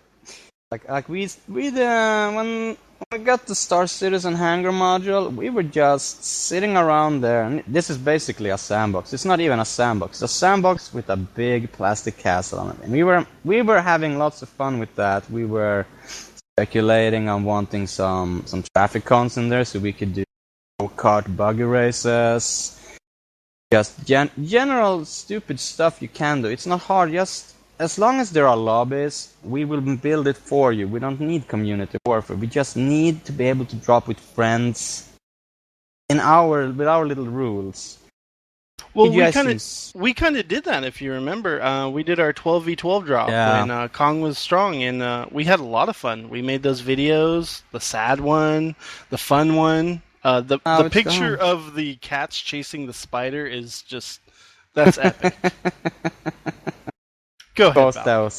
Like we when we got the Star Citizen hangar module, we were just sitting around there, and this is basically a sandbox. It's not even a sandbox. It's a sandbox with a big plastic castle on it. And we were having lots of fun with that. We were speculating on wanting some traffic cons in there so we could do kart buggy races. Just general stupid stuff you can do. It's not hard, just as long as there are lobbies, we will build it for you. We don't need community warfare. We just need to be able to drop with friends with our little rules. Well, we kind of did that, if you remember. We did our 12v12 drop when Kong was strong, and we had a lot of fun. We made those videos, the sad one, the fun one. The picture of the cats chasing the spider is just... that's epic. Go ahead,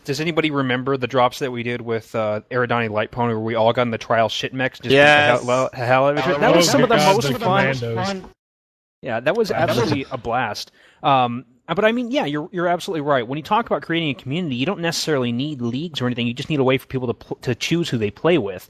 Does anybody remember the drops that we did with Eridani Light Pony where we all got in the trial shit mechs? Yes. That was some of the most fun. Yeah, that was absolutely a blast. But I mean, yeah, you're absolutely right. When you talk about creating a community, you don't necessarily need leagues or anything. You just need a way for people to choose who they play with.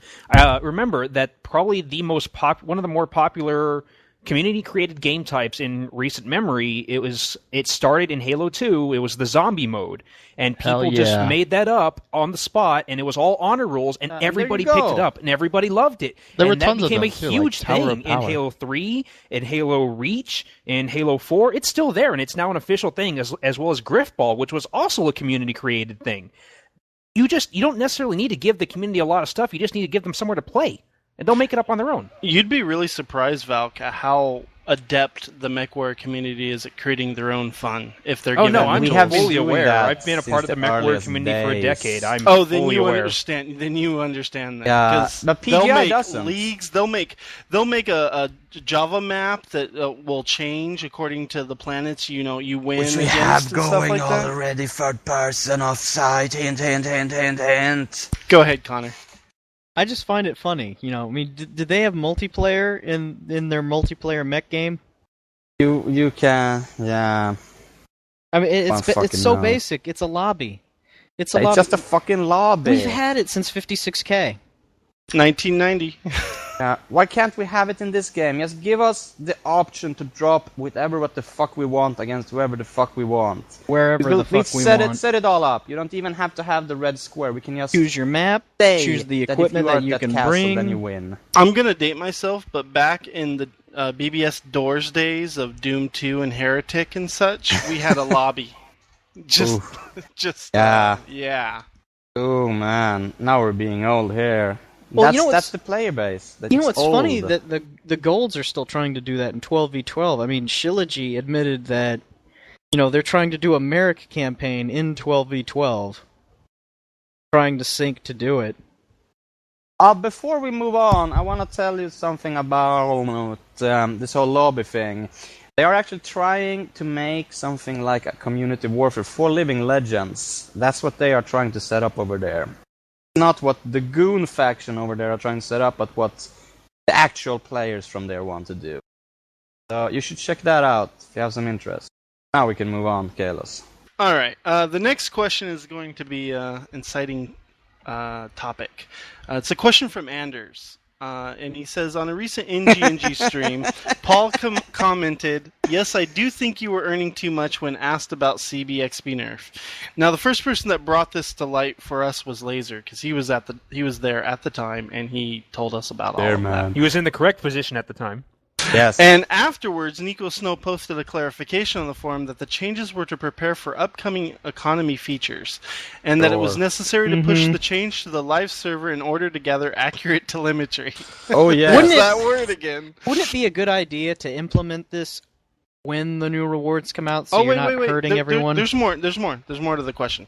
Remember that probably the one of the more popular community-created game types in recent memory, it started in Halo 2, it was the zombie mode, and people just made that up on the spot, and it was all honor rules, and everybody picked it up, and everybody loved it. And that became a huge thing in Halo 3, in Halo Reach, in Halo 4. It's still there, and it's now an official thing, as well as Griftball, which was also a community-created thing. You don't necessarily need to give the community a lot of stuff, you just need to give them somewhere to play. And they'll make it up on their own. You'd be really surprised, Valk, at how adept the MechWarrior community is at creating their own fun. If they're given I'm tools. fully aware. I've been a part of the MechWarrior community for a decade. I'm then fully you aware. understand. Then you understand that. Yeah, but PGI doesn't. Leagues. They'll make a Java map that will change according to the planets you win. Which we have going already. Third person offside. Hint. Go ahead, Connor. I just find it funny, I mean, did they have multiplayer in their multiplayer mech game? You can, yeah. I mean, it's so basic. It's a lobby. It's just a fucking lobby. We've had it since 56K. 1990. Why can't we have it in this game? Just give us the option to drop whatever the fuck we want against whoever the fuck we want. Wherever the fuck we want. Set it all up. You don't even have to have the red square. We can just choose your map, choose the equipment that you can bring. Then you win. I'm gonna date myself, but back in the BBS Doors days of Doom 2 and Heretic and such, we had a lobby. Yeah. Oh man, now we're being old here. Well, that's the player base. What's funny? That the Golds are still trying to do that in 12v12. I mean, Shilogy admitted that, they're trying to do a Merrick campaign in 12v12. Trying to sync to do it. Before we move on, I want to tell you something about this whole lobby thing. They are actually trying to make something like a community warfare for Living Legends. That's what they are trying to set up over there. Not what the Goon faction over there are trying to set up, but what the actual players from there want to do. So you should check that out if you have some interest. Now we can move on, Kalos. Alright, the next question is going to be an inciting topic. It's a question from Anders. And he says, on a recent NG stream, Paul commented, "Yes, I do think you were earning too much when asked about CBXB nerf." Now, the first person that brought this to light for us was Laser, because he was there at the time, and he told us about all of that. He was in the correct position at the time. Yes. And afterwards, Nico Snow posted a clarification on the forum that the changes were to prepare for upcoming economy features, and that it was necessary to push the change to the live server in order to gather accurate telemetry. Oh yeah, What's that word again? Wouldn't it be a good idea to implement this when the new rewards come out, so you're not hurting everyone? There's more to the question.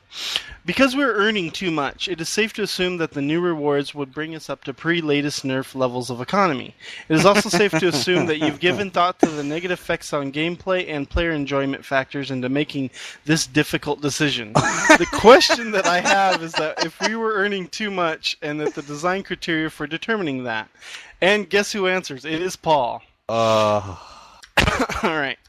Because we're earning too much, it is safe to assume that the new rewards would bring us up to pre-latest nerf levels of economy. It is also safe to assume that you've given thought to the negative effects on gameplay and player enjoyment factors into making this difficult decision. The question that I have is that if we were earning too much, and that the design criteria for determining that. And guess who answers? It is Paul. Alright.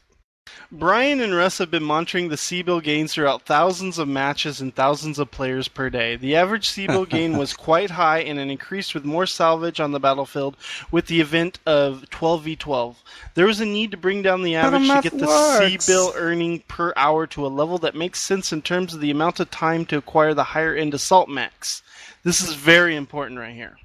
Brian and Russ have been monitoring the C-bill gains throughout thousands of matches and thousands of players per day. The average C-bill gain was quite high, and it increased with more salvage on the battlefield with the event of 12v12. There was a need to bring down the average to get the C-bill earning per hour to a level that makes sense in terms of the amount of time to acquire the higher-end assault mechs. This is very important right here.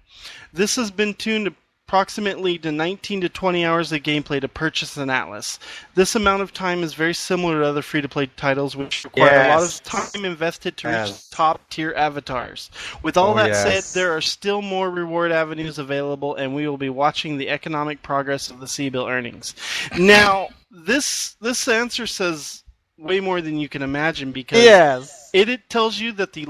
This has been tuned approximately to 19 to 20 hours of gameplay to purchase an Atlas. This amount of time is very similar to other free-to-play titles, which require a lot of time invested to reach top-tier avatars. With all that said, there are still more reward avenues available, and we will be watching the economic progress of the C-bill earnings. Now, this answer says way more than you can imagine, because it tells you that the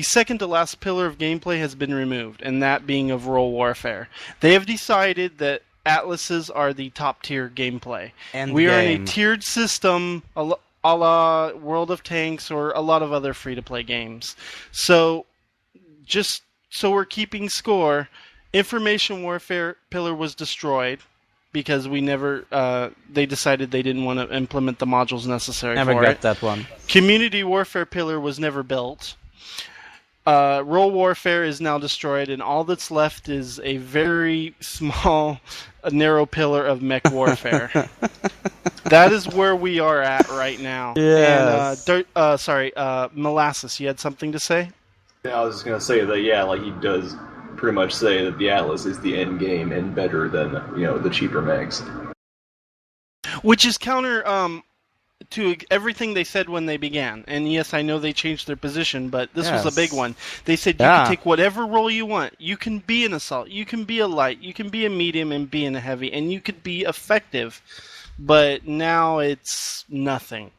second to last pillar of gameplay has been removed, and that being of role warfare. They have decided that Atlases are the top tier gameplay. We are in a tiered system, a la World of Tanks or a lot of other free-to-play games. So, just so we're keeping score, Information Warfare pillar was destroyed because they decided they didn't want to implement the modules necessary for it. Never got that one. Community Warfare pillar was never built. Role Warfare is now destroyed, and all that's left is a very small, narrow pillar of Mech Warfare. That is where we are at right now. Yes. And, Molasses, you had something to say? Yeah, I was just going to say that, he does pretty much say that the Atlas is the end game and better than, the cheaper mechs. Which is counter to everything they said when they began. And yes, I know they changed their position, but this was a big one. They said you can take whatever role you want. You can be an assault, you can be a light, you can be a medium and be in a heavy, and you could be effective. But now it's nothing.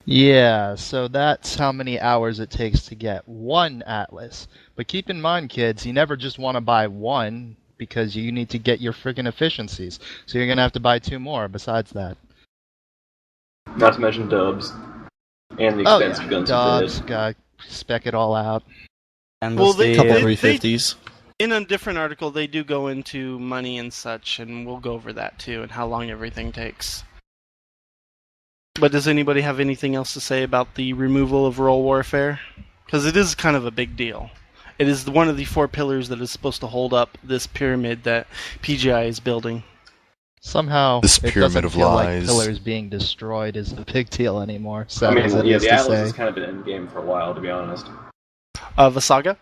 Yeah, so that's how many hours it takes to get one Atlas. But keep in mind, kids, you never just want to buy one, because you need to get your friggin' efficiencies. So you're going to have to buy 2 more besides that. Not to mention dubs. And the expensive guns. Dubs, gotta spec it all out. And couple 350s. In a different article, they do go into money and such, and we'll go over that too, and how long everything takes. But does anybody have anything else to say about the removal of role warfare? Because it is kind of a big deal. It is one of the 4 pillars that is supposed to hold up this pyramid that PGI is building. Somehow, this it pyramid doesn't of feel lies. like pillars being destroyed is a big deal anymore. The Atlas has kind of been in game for a while, to be honest. Vasaga?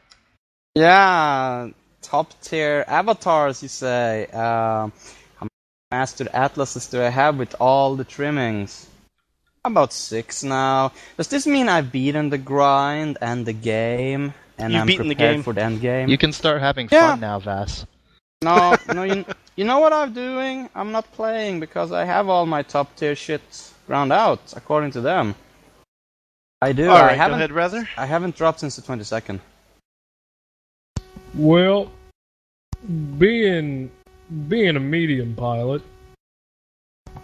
Yeah, top tier avatars, you say. How many mastered Atlases do I have with all the trimmings? About 6 now. Does this mean I've beaten the grind and the game? And I'm prepared for the end game? You can start having fun now, Vass. No, you know what I'm doing? I'm not playing because I have all my top tier shit ground out, according to them. I do. Alright, go ahead, Rather. I haven't dropped since the 22nd. Well, being a medium pilot...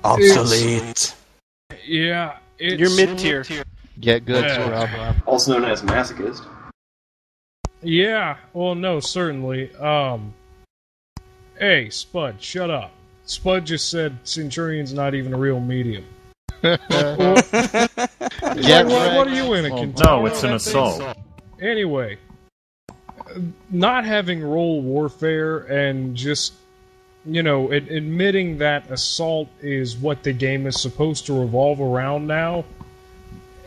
Obsolete. Yeah, it's... You're mid-tier. Get good, scrub. Also known as masochist. Yeah, well, no, certainly. Hey, Spud, shut up. Spud just said Centurion's not even a real medium. What are you in a container? No, it's an assault. Anyway, not having role warfare and just, admitting that assault is what the game is supposed to revolve around now,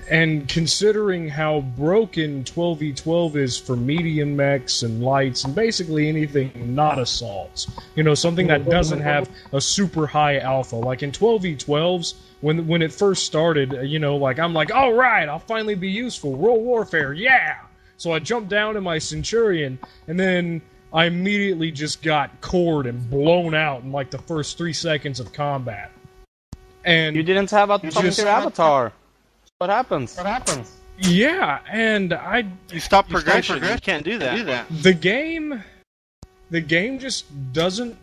and considering how broken 12v12 is for medium mechs and lights and basically anything not assaults, something that doesn't have a super high alpha. Like in 12v12s, when it first started, I'm like, all right, I'll finally be useful. Role warfare, yeah! So I jumped down in my Centurion, and then I immediately just got cored and blown out in like the first 3 seconds of combat. And you didn't have a you top just- tier avatar. What happens? Yeah, and You stop progression. You can't do that. the game just doesn't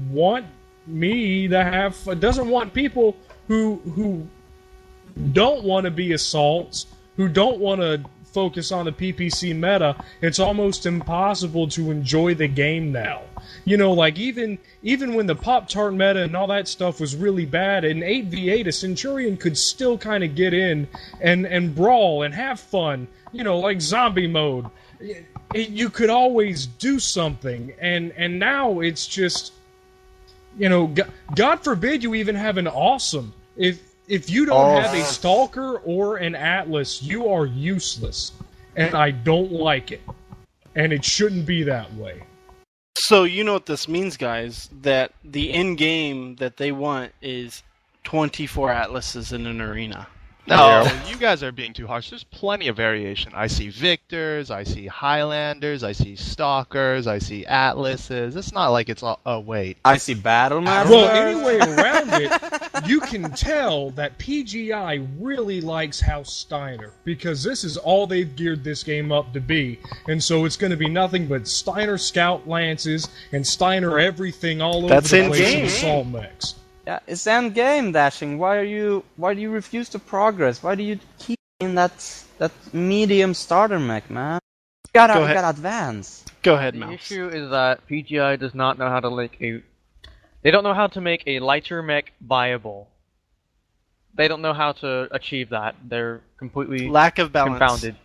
want me to have. Doesn't want people who don't want to be assaults, who don't want to focus on the PPC meta. It's almost impossible to enjoy the game now. You know, like even when the Pop-Tart meta and all that stuff was really bad, in 8v8 a Centurion could still kind of get in and brawl and have fun, you know, like zombie mode. You could always do something, and now it's just, you know, God forbid you even have an awesome. If you don't have a Stalker or an Atlas, you are useless. And I don't like it. And it shouldn't be that way. So you know what this means, guys, that the end game that they want is 24 Atlases in an arena. No, you guys are being too harsh. There's plenty of variation. I see Victors, I see Highlanders, I see Stalkers, I see Atlases. It's not like it's all... Oh, wait. I see Battle Masters. Well, anyway, around it, you can tell that PGI really likes House Steiner, because this is all they've geared this game up to be. And so it's going to be nothing but Steiner Scout Lances and Steiner everything all over the place in assault mechs. Yeah, it's end game, Dashing. Why do you refuse to progress? Why do you keep in that medium starter mech, man? You gotta advance. Go ahead, The Mouse. issue is that PGI does not know how to they don't know how to make a lighter mech viable. They don't know how to achieve that. They're completely Lack of balance. confounded.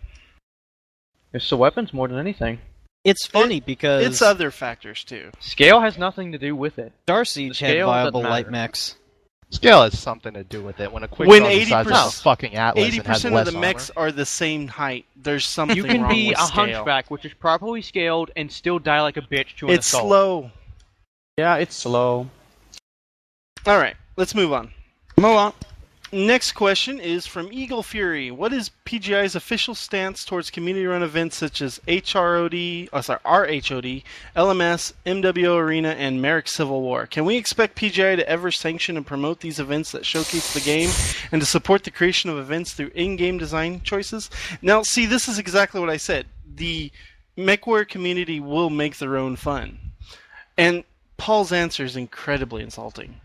It's the weapons more than anything. It's funny because It's other factors, too. Scale has nothing to do with it. Darcy had scale viable doesn't light matter. mechs. Scale has something to do with it. When a quick When draw decides to 80% have a fucking Atlas and has 80% less of the mechs armor. are the same height. There's something You can wrong be with a scale. hunchback, which is properly scaled, and still die like a bitch to an It's assault. slow. Yeah, it's slow. All right, let's move on. Move on. Next question is from Eagle Fury. What is PGI's official stance towards community-run events such as RHOD, LMS, MWO Arena, and Merrick Civil War? Can we expect PGI to ever sanction and promote these events that showcase the game and to support the creation of events through in-game design choices? Now, see, this is exactly what I said. The MechWarrior community will make their own fun. And Paul's answer is incredibly insulting.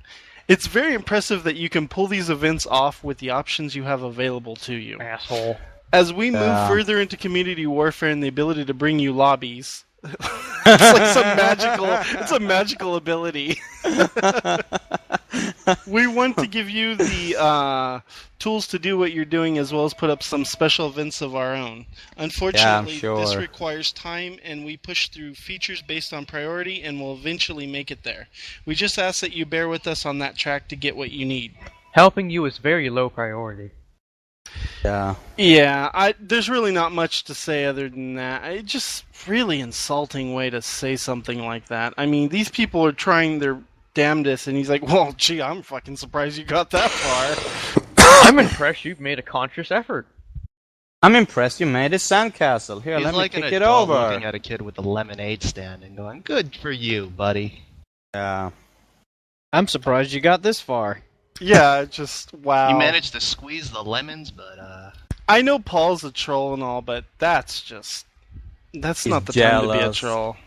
It's very impressive that you can pull these events off with the options you have available to you. Asshole. As we move further into community warfare and the ability to bring you lobbies, it's a magical ability. We want to give you the tools to do what you're doing, as well as put up some special events of our own. Unfortunately, this requires time, and we push through features based on priority, and will eventually make it there. We just ask that you bear with us on that track to get what you need. Helping you is very low priority. Yeah, there's really not much to say other than that. It's just really insulting way to say something like that. I mean, these people are trying their damnedest, and he's like, well, gee, I'm fucking surprised you got that far. I'm impressed you've made a conscious effort. I'm impressed you made a sandcastle. Here, He's let like me kick an it adult over. looking at a kid with a lemonade stand and going, good for you, buddy. Yeah. I'm surprised you got this far. Yeah, just, wow. You managed to squeeze the lemons, but, I know Paul's a troll and all, but that's He's not the time to be a jealous. troll.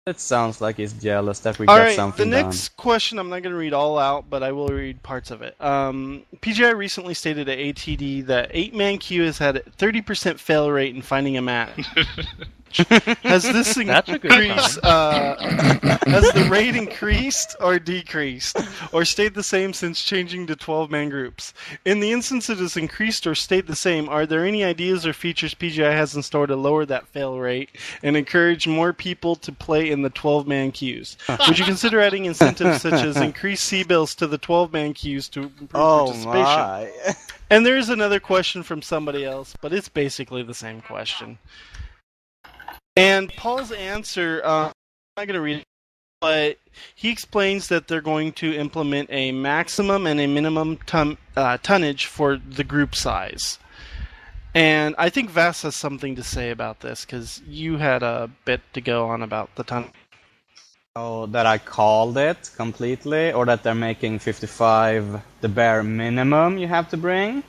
It sounds like he's jealous that we All got right, something the done. next question, I'm not going to read all out, but I will read parts of it. PGI recently stated at ATD that 8-man queue has had a 30% fail rate in finding a match. Has this That's a good increased? Has the rate increased or decreased, or stayed the same since changing to 12-man groups? In the instance it has increased or stayed the same, are there any ideas or features PGI has in store to lower that fail rate and encourage more people to play in the 12-man queues? Would you consider adding incentives such as increased C-bills to the 12-man queues to improve participation? My. And there's another question from somebody else, but it's basically the same question. And Paul's answer, I'm not going to read it, but he explains that they're going to implement a maximum and a minimum tonnage for the group size. And I think Vass has something to say about this, because you had a bit to go on about the tonnage. Oh, that I called it completely, or that they're making 55 the bare minimum you have to bring?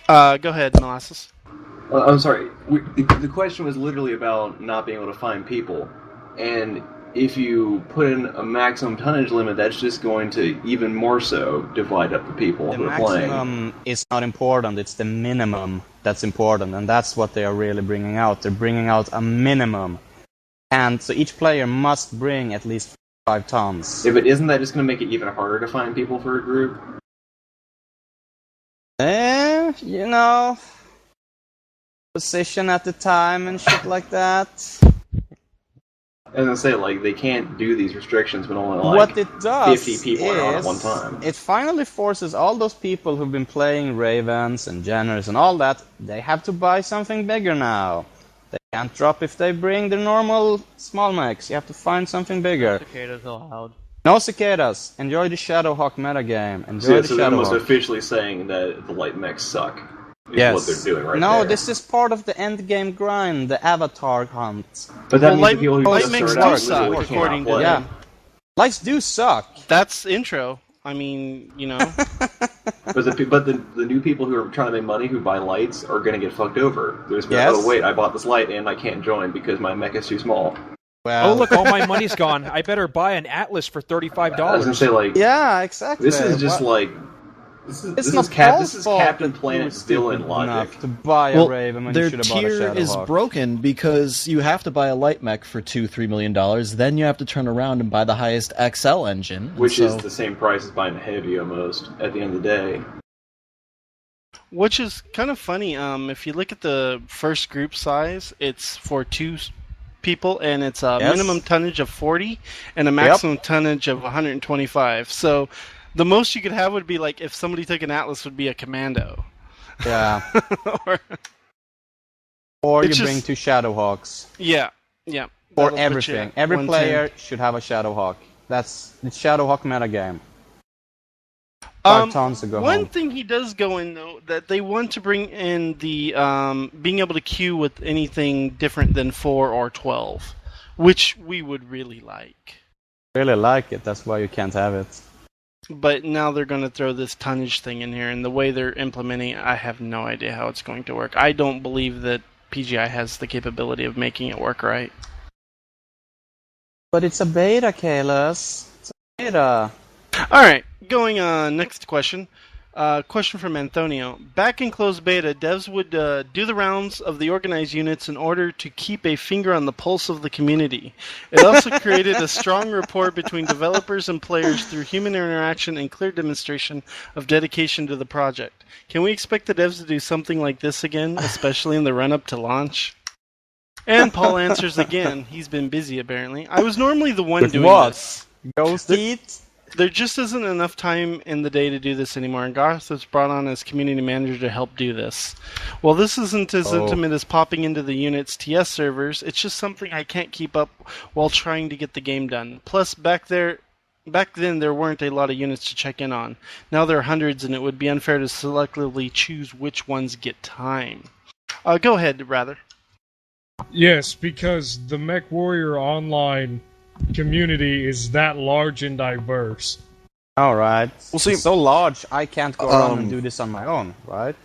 Go ahead, Molasses. I'm sorry. The question was literally about not being able to find people, and if you put in a maximum tonnage limit, that's just going to even more so divide up the people who are playing. The maximum is not important; it's the minimum that's important, and that's what they are really bringing out. They're bringing out a minimum, and so each player must bring at least 5 tons. Yeah, but isn't that just going to make it even harder to find people for a group? You know, position at the time and shit like that. I was gonna say, like, they can't do these restrictions when only like what it does 50 people are on at one time. It finally forces all those people who've been playing Ravens and Generals and all that, they have to buy something bigger now. They can't drop if they bring the normal small mechs. You have to find something bigger. Cicadas allowed. No cicadas. Enjoy the Shadowhawk metagame. Enjoy the so they're almost Shadowhawk. officially saying that the light mechs suck. Is Yes. what they're doing right no, there. this is part of the end game grind, the avatar hunt. But that means the people who light just mechs start out do suck, literally according cannot to play. them. Lights do suck. That's intro. I mean, you know. But the new people who are trying to make money who buy lights are going to get fucked over. There's Yes. oh wait, I bought this light and I can't join because my mech is too small. Oh, look, all my money's gone. I better buy an Atlas for $35. I was going to say, like, yeah, exactly. this is just What- like this It's is not this is fault Captain that Planet you were Dylan stupid logic. enough to buy a Raven when you their should have bought a tier is Shadowhawk. broken because you have to buy a light mech for $2-3 million, then you have to turn around and buy the highest XL engine, and Which so- is the same price as buying a heavy almost at the end of the day. Which is kind of funny. If you look at the first group size, it's for 2 people, and it's a Yes. minimum tonnage of 40 and a maximum tonnage of 125. So the most you could have would be like if somebody took an Atlas, would be a Commando. Yeah. or Or you it's bring just- 2 Shadowhawks. yeah. For That'll put you everything. at Every 110. player should have a Shadowhawk. That's the Shadowhawk metagame. 5 tons to go One home. thing he does go in, though, that they want to bring in the being able to queue with anything different than 4 or 12, which we would really like. Really like it, that's why you can't have it. But now they're going to throw this tonnage thing in here, and the way they're implementing it, I have no idea how it's going to work. I don't believe that PGI has the capability of making it work right. But it's a beta, Kalos. It's a beta. Alright, going on, next question. Question from Antonio. Back in closed beta, devs would do the rounds of the organized units in order to keep a finger on the pulse of the community. It also created a strong rapport between developers and players through human interaction and clear demonstration of dedication to the project. Can we expect the devs to do something like this again, especially in the run-up to launch? And Paul answers again. He's been busy, apparently. I was normally the one With doing what? this. Ghost Eat? There just isn't enough time in the day to do this anymore, and Garth was brought on as community manager to help do this. Well, this isn't as intimate as popping into the unit's TS servers. It's just something I can't keep up while trying to get the game done. Plus, back then there weren't a lot of units to check in on. Now there are hundreds, and it would be unfair to selectively choose which ones get time. Go ahead, rather. Yes, because the MechWarrior Online community is that large and diverse. Alright. Well, see, it's so large, I can't go around and do this on my own, right?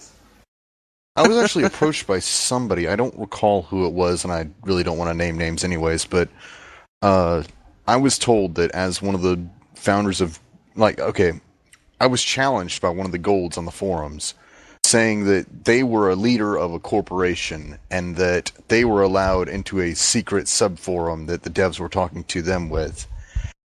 I was actually approached by somebody. I don't recall who it was, and I really don't want to name names anyways, but I was told that as one of the founders of, I was challenged by one of the golds on the forums saying that they were a leader of a corporation and that they were allowed into a secret sub-forum that the devs were talking to them with.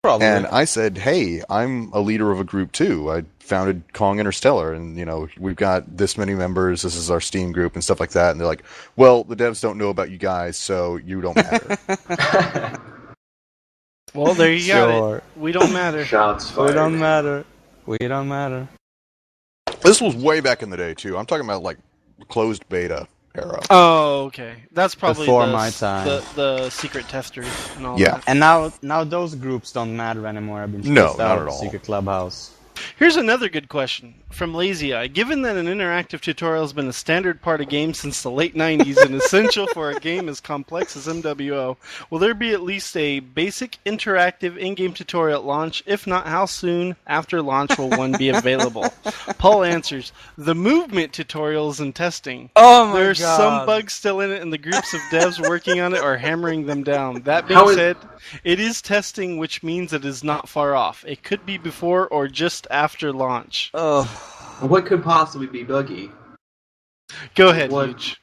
Probably. And I said, hey, I'm a leader of a group too. I founded Kong Interstellar, and we've got this many members, this is our Steam group and stuff like that. And they're like, well, the devs don't know about you guys, so you don't matter. Well, there you got it. We don't matter. Shots fired. We don't matter. We don't matter. This was way back in the day too. I'm talking about like closed beta era. Oh, okay. That's probably Before my time. The secret testers and all Yeah. that. And now those groups don't matter anymore. I've been No, squeezed not out at of all. Secret Clubhouse. Here's another good question from Lazy Eye. Given that an interactive tutorial has been a standard part of games since the late 90s and essential for a game as complex as MWO, will there be at least a basic interactive in-game tutorial at launch? If not, how soon after launch will one be available? Paul answers, the movement tutorials and testing. Oh my There are God. some bugs still in it, and the groups of devs working on it are hammering them down. That being said, it is testing, which means it is not far off. It could be before or just after launch. What could possibly be buggy? Go ahead, Huge.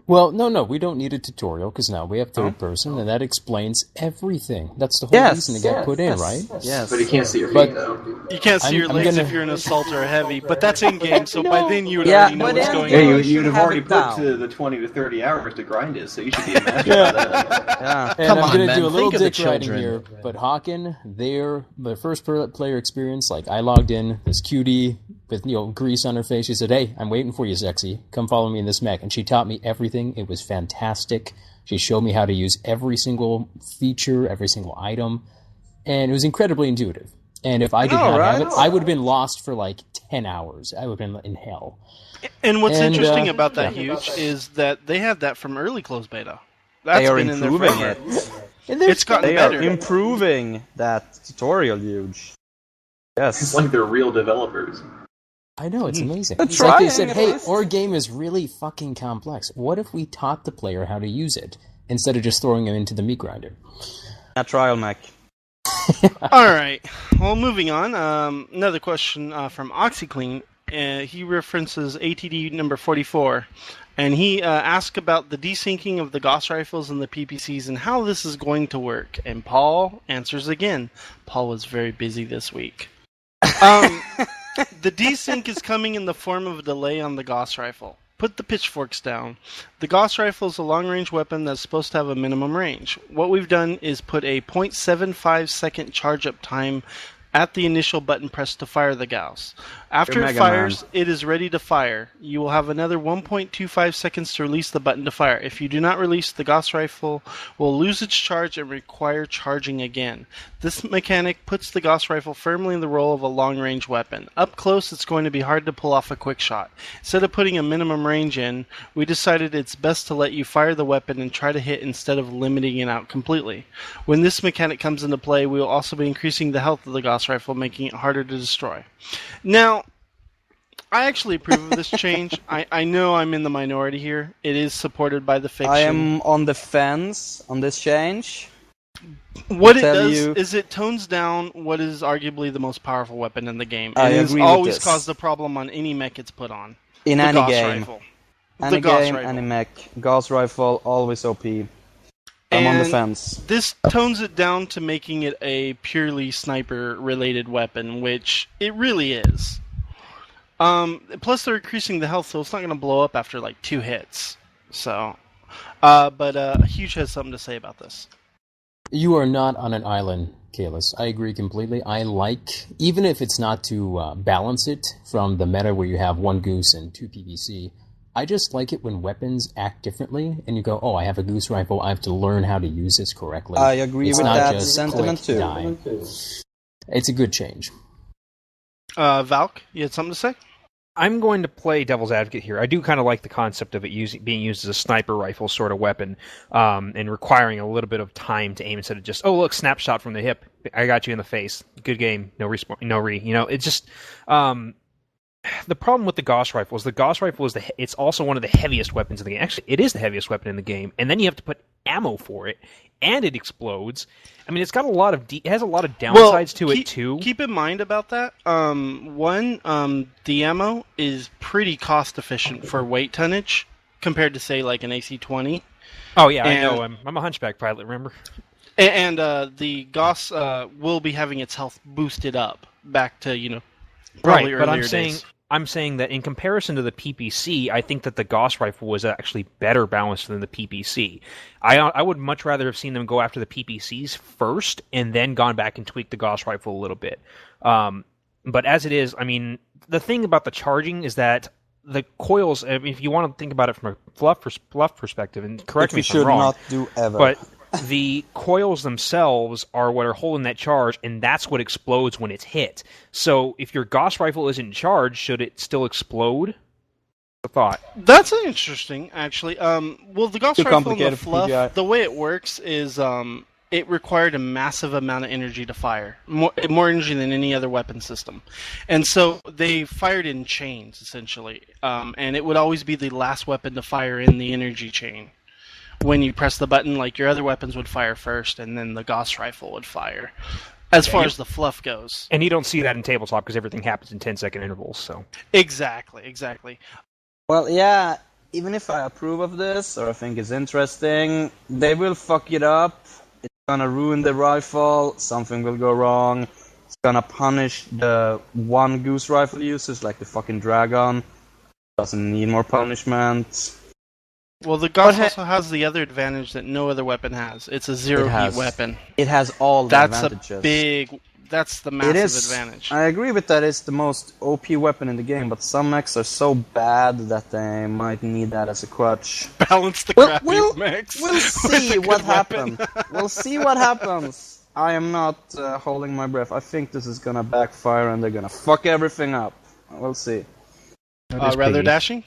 Well, no, we don't need a tutorial because now we have third person, and that explains everything. That's the whole reason it got put in, right? Yes. But you can't see your feet, though. You can't see your legs if you're an assault or a heavy, but that's in game, so by then you would already know what's going on. You'd have already put to the 20 to 30 hours to grind it, so you should be a master of that. And I'm going to do a little dick riding here, but Hawken, the first player experience, like I logged in, this cutie with grease on her face. She said, "Hey, I'm waiting for you, sexy. Come follow me in this mech." And she taught me everything. It was fantastic. She showed me how to use every single feature, every single item, and it was incredibly intuitive. And if I did not have it, I would have been lost for like 10 hours. I would have been in hell. And what's interesting about that, Huge, is that they have that from early closed beta. That's They are been in there improving forever. it. It's gotten better. They are improving that tutorial, Huge. Yes. It's like they're real developers. I know, it's amazing. They're It's like they trying, said, at hey, least. our game is really fucking complex. What if we taught the player how to use it instead of just throwing them into the meat grinder? A trial mech. All right. Well, moving on. Another question from OxyClean. He references ATD number 44, and he asked about the desyncing of the Gauss rifles and the PPCs and how this is going to work. And Paul answers again. Paul was very busy this week. The desync is coming in the form of a delay on the Gauss rifle. Put the pitchforks down. The Gauss rifle is a long-range weapon that's supposed to have a minimum range. What we've done is put a 0.75 second charge-up time at the initial button press to fire the Gauss. After it fires, it is ready to fire. You will have another 1.25 seconds to release the button to fire. If you do not release, the Gauss rifle will lose its charge and require charging again. This mechanic puts the Gauss rifle firmly in the role of a long-range weapon. Up close, it's going to be hard to pull off a quick shot. Instead of putting a minimum range in, we decided it's best to let you fire the weapon and try to hit instead of limiting it out completely. When this mechanic comes into play, we will also be increasing the health of the Gauss rifle, making it harder to destroy. Now, I actually approve of this change. I know I'm in the minority here. It is supported by the fiction. I am on the fence on this change. What it does is it tones down what is arguably the most powerful weapon in the game. I It has agree with always this. caused a problem on any mech it's put on. In The any Gauss game. rifle. Any The Gauss game, rifle. any mech. Gauss rifle, always OP. I'm on the And fence. This tones it down to making it a purely sniper-related weapon, which it really is. Plus, they're increasing the health, so it's not going to blow up after like 2 hits. So, but Huge has something to say about this. You are not on an island, Kalis. I agree completely. I like, even if it's not to balance it from the meta where you have 1 goose and 2 PVC, I just like it when weapons act differently, and you go, oh, I have a goose rifle, I have to learn how to use this correctly. I agree It's with not that just sentiment click, too. die. It's a good change. Valk, you had something to say? I'm going to play devil's advocate here. I do kind of like the concept of it being used as a sniper rifle sort of weapon, and requiring a little bit of time to aim instead of just, oh look, snapshot from the hip, I got you in the face, good game, no re. It's just the problem with the Gauss rifle is it's also one of the heaviest weapons in the game. Actually, it is the heaviest weapon in the game, and then you have to put ammo for it, and it explodes. I mean, it's got a lot of it has a lot of downsides to it too. Keep in mind about that. The ammo is pretty cost efficient for weight tonnage compared to say like an AC-20. Oh yeah, I know. I'm a hunchback pilot. Remember? And the Gauss will be having its health boosted up back to probably right. But days. I'm saying that in comparison to the PPC, I think that the Gauss rifle was actually better balanced than the PPC. I would much rather have seen them go after the PPCs first and then gone back and tweak the Gauss rifle a little bit. But as it is, I mean, the thing about the charging is that the coils, I mean, if you want to think about it from a fluff perspective, and correct me if I'm wrong, should not do ever. but the coils themselves are what are holding that charge, and that's what explodes when it's hit. So if your Gauss rifle isn't charged, should it still explode? A thought. That's interesting, actually. Well, the Gauss Too rifle and the complicated for fluff, PGI. the way it works is it required a massive amount of energy to fire, more energy than any other weapon system, and so they fired in chains essentially, and it would always be the last weapon to fire in the energy chain. When you press the button, like your other weapons would fire first, and then the Gauss rifle would fire. As far as the fluff goes, and you don't see that in tabletop because everything happens in 10-second intervals. So exactly. Well, yeah. Even if I approve of this or I think it's interesting, they will fuck it up. It's gonna ruin the rifle. Something will go wrong. It's gonna punish the one goose rifle users, like the fucking dragon. Doesn't need more punishment. Well, the Gauss also has the other advantage that no other weapon has. It's a zero-heat weapon. It has all the advantages. That's the massive It is, advantage. I agree with that. It's the most OP weapon in the game, but some mechs are so bad that they might need that as a crutch. Balance the crappy mechs. We'll see what happens. We'll see what happens. I am not holding my breath. I think this is gonna backfire and they're gonna fuck everything up. We'll see. Rather dashing?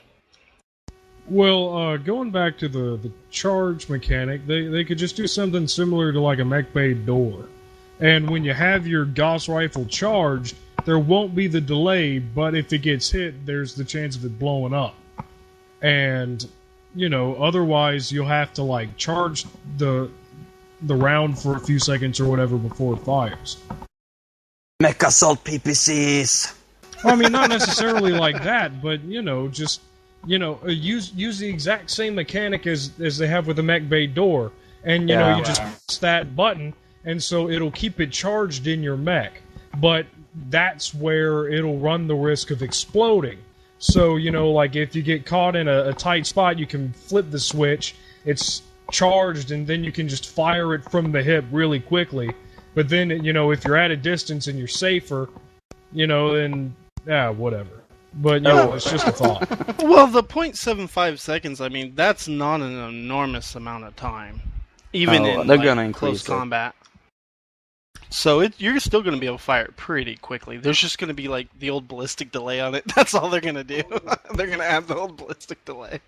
Well, going back to the charge mechanic, they could just do something similar to like a mech bay door. And when you have your Gauss rifle charged, there won't be the delay, but if it gets hit, there's the chance of it blowing up. And, otherwise you'll have to, like, charge the round for a few seconds or whatever before it fires. Mech assault PPCs! Well, I mean, not necessarily like that, but, just, use the exact same mechanic as they have with the mech bay door. And, you just press that button, and so it'll keep it charged in your mech. But that's where it'll run the risk of exploding. So, like if you get caught in a tight spot, you can flip the switch, it's charged, and then you can just fire it from the hip really quickly. But then, if you're at a distance and you're safer, then, whatever. But, it's just a thought. Well, the 0.75 seconds, I mean, that's not an enormous amount of time. Even in they're gonna close increase combat. So you're still going to be able to fire it pretty quickly. There's just going to be like the old ballistic delay on it. That's all they're going to do. They're going to add the old ballistic delay.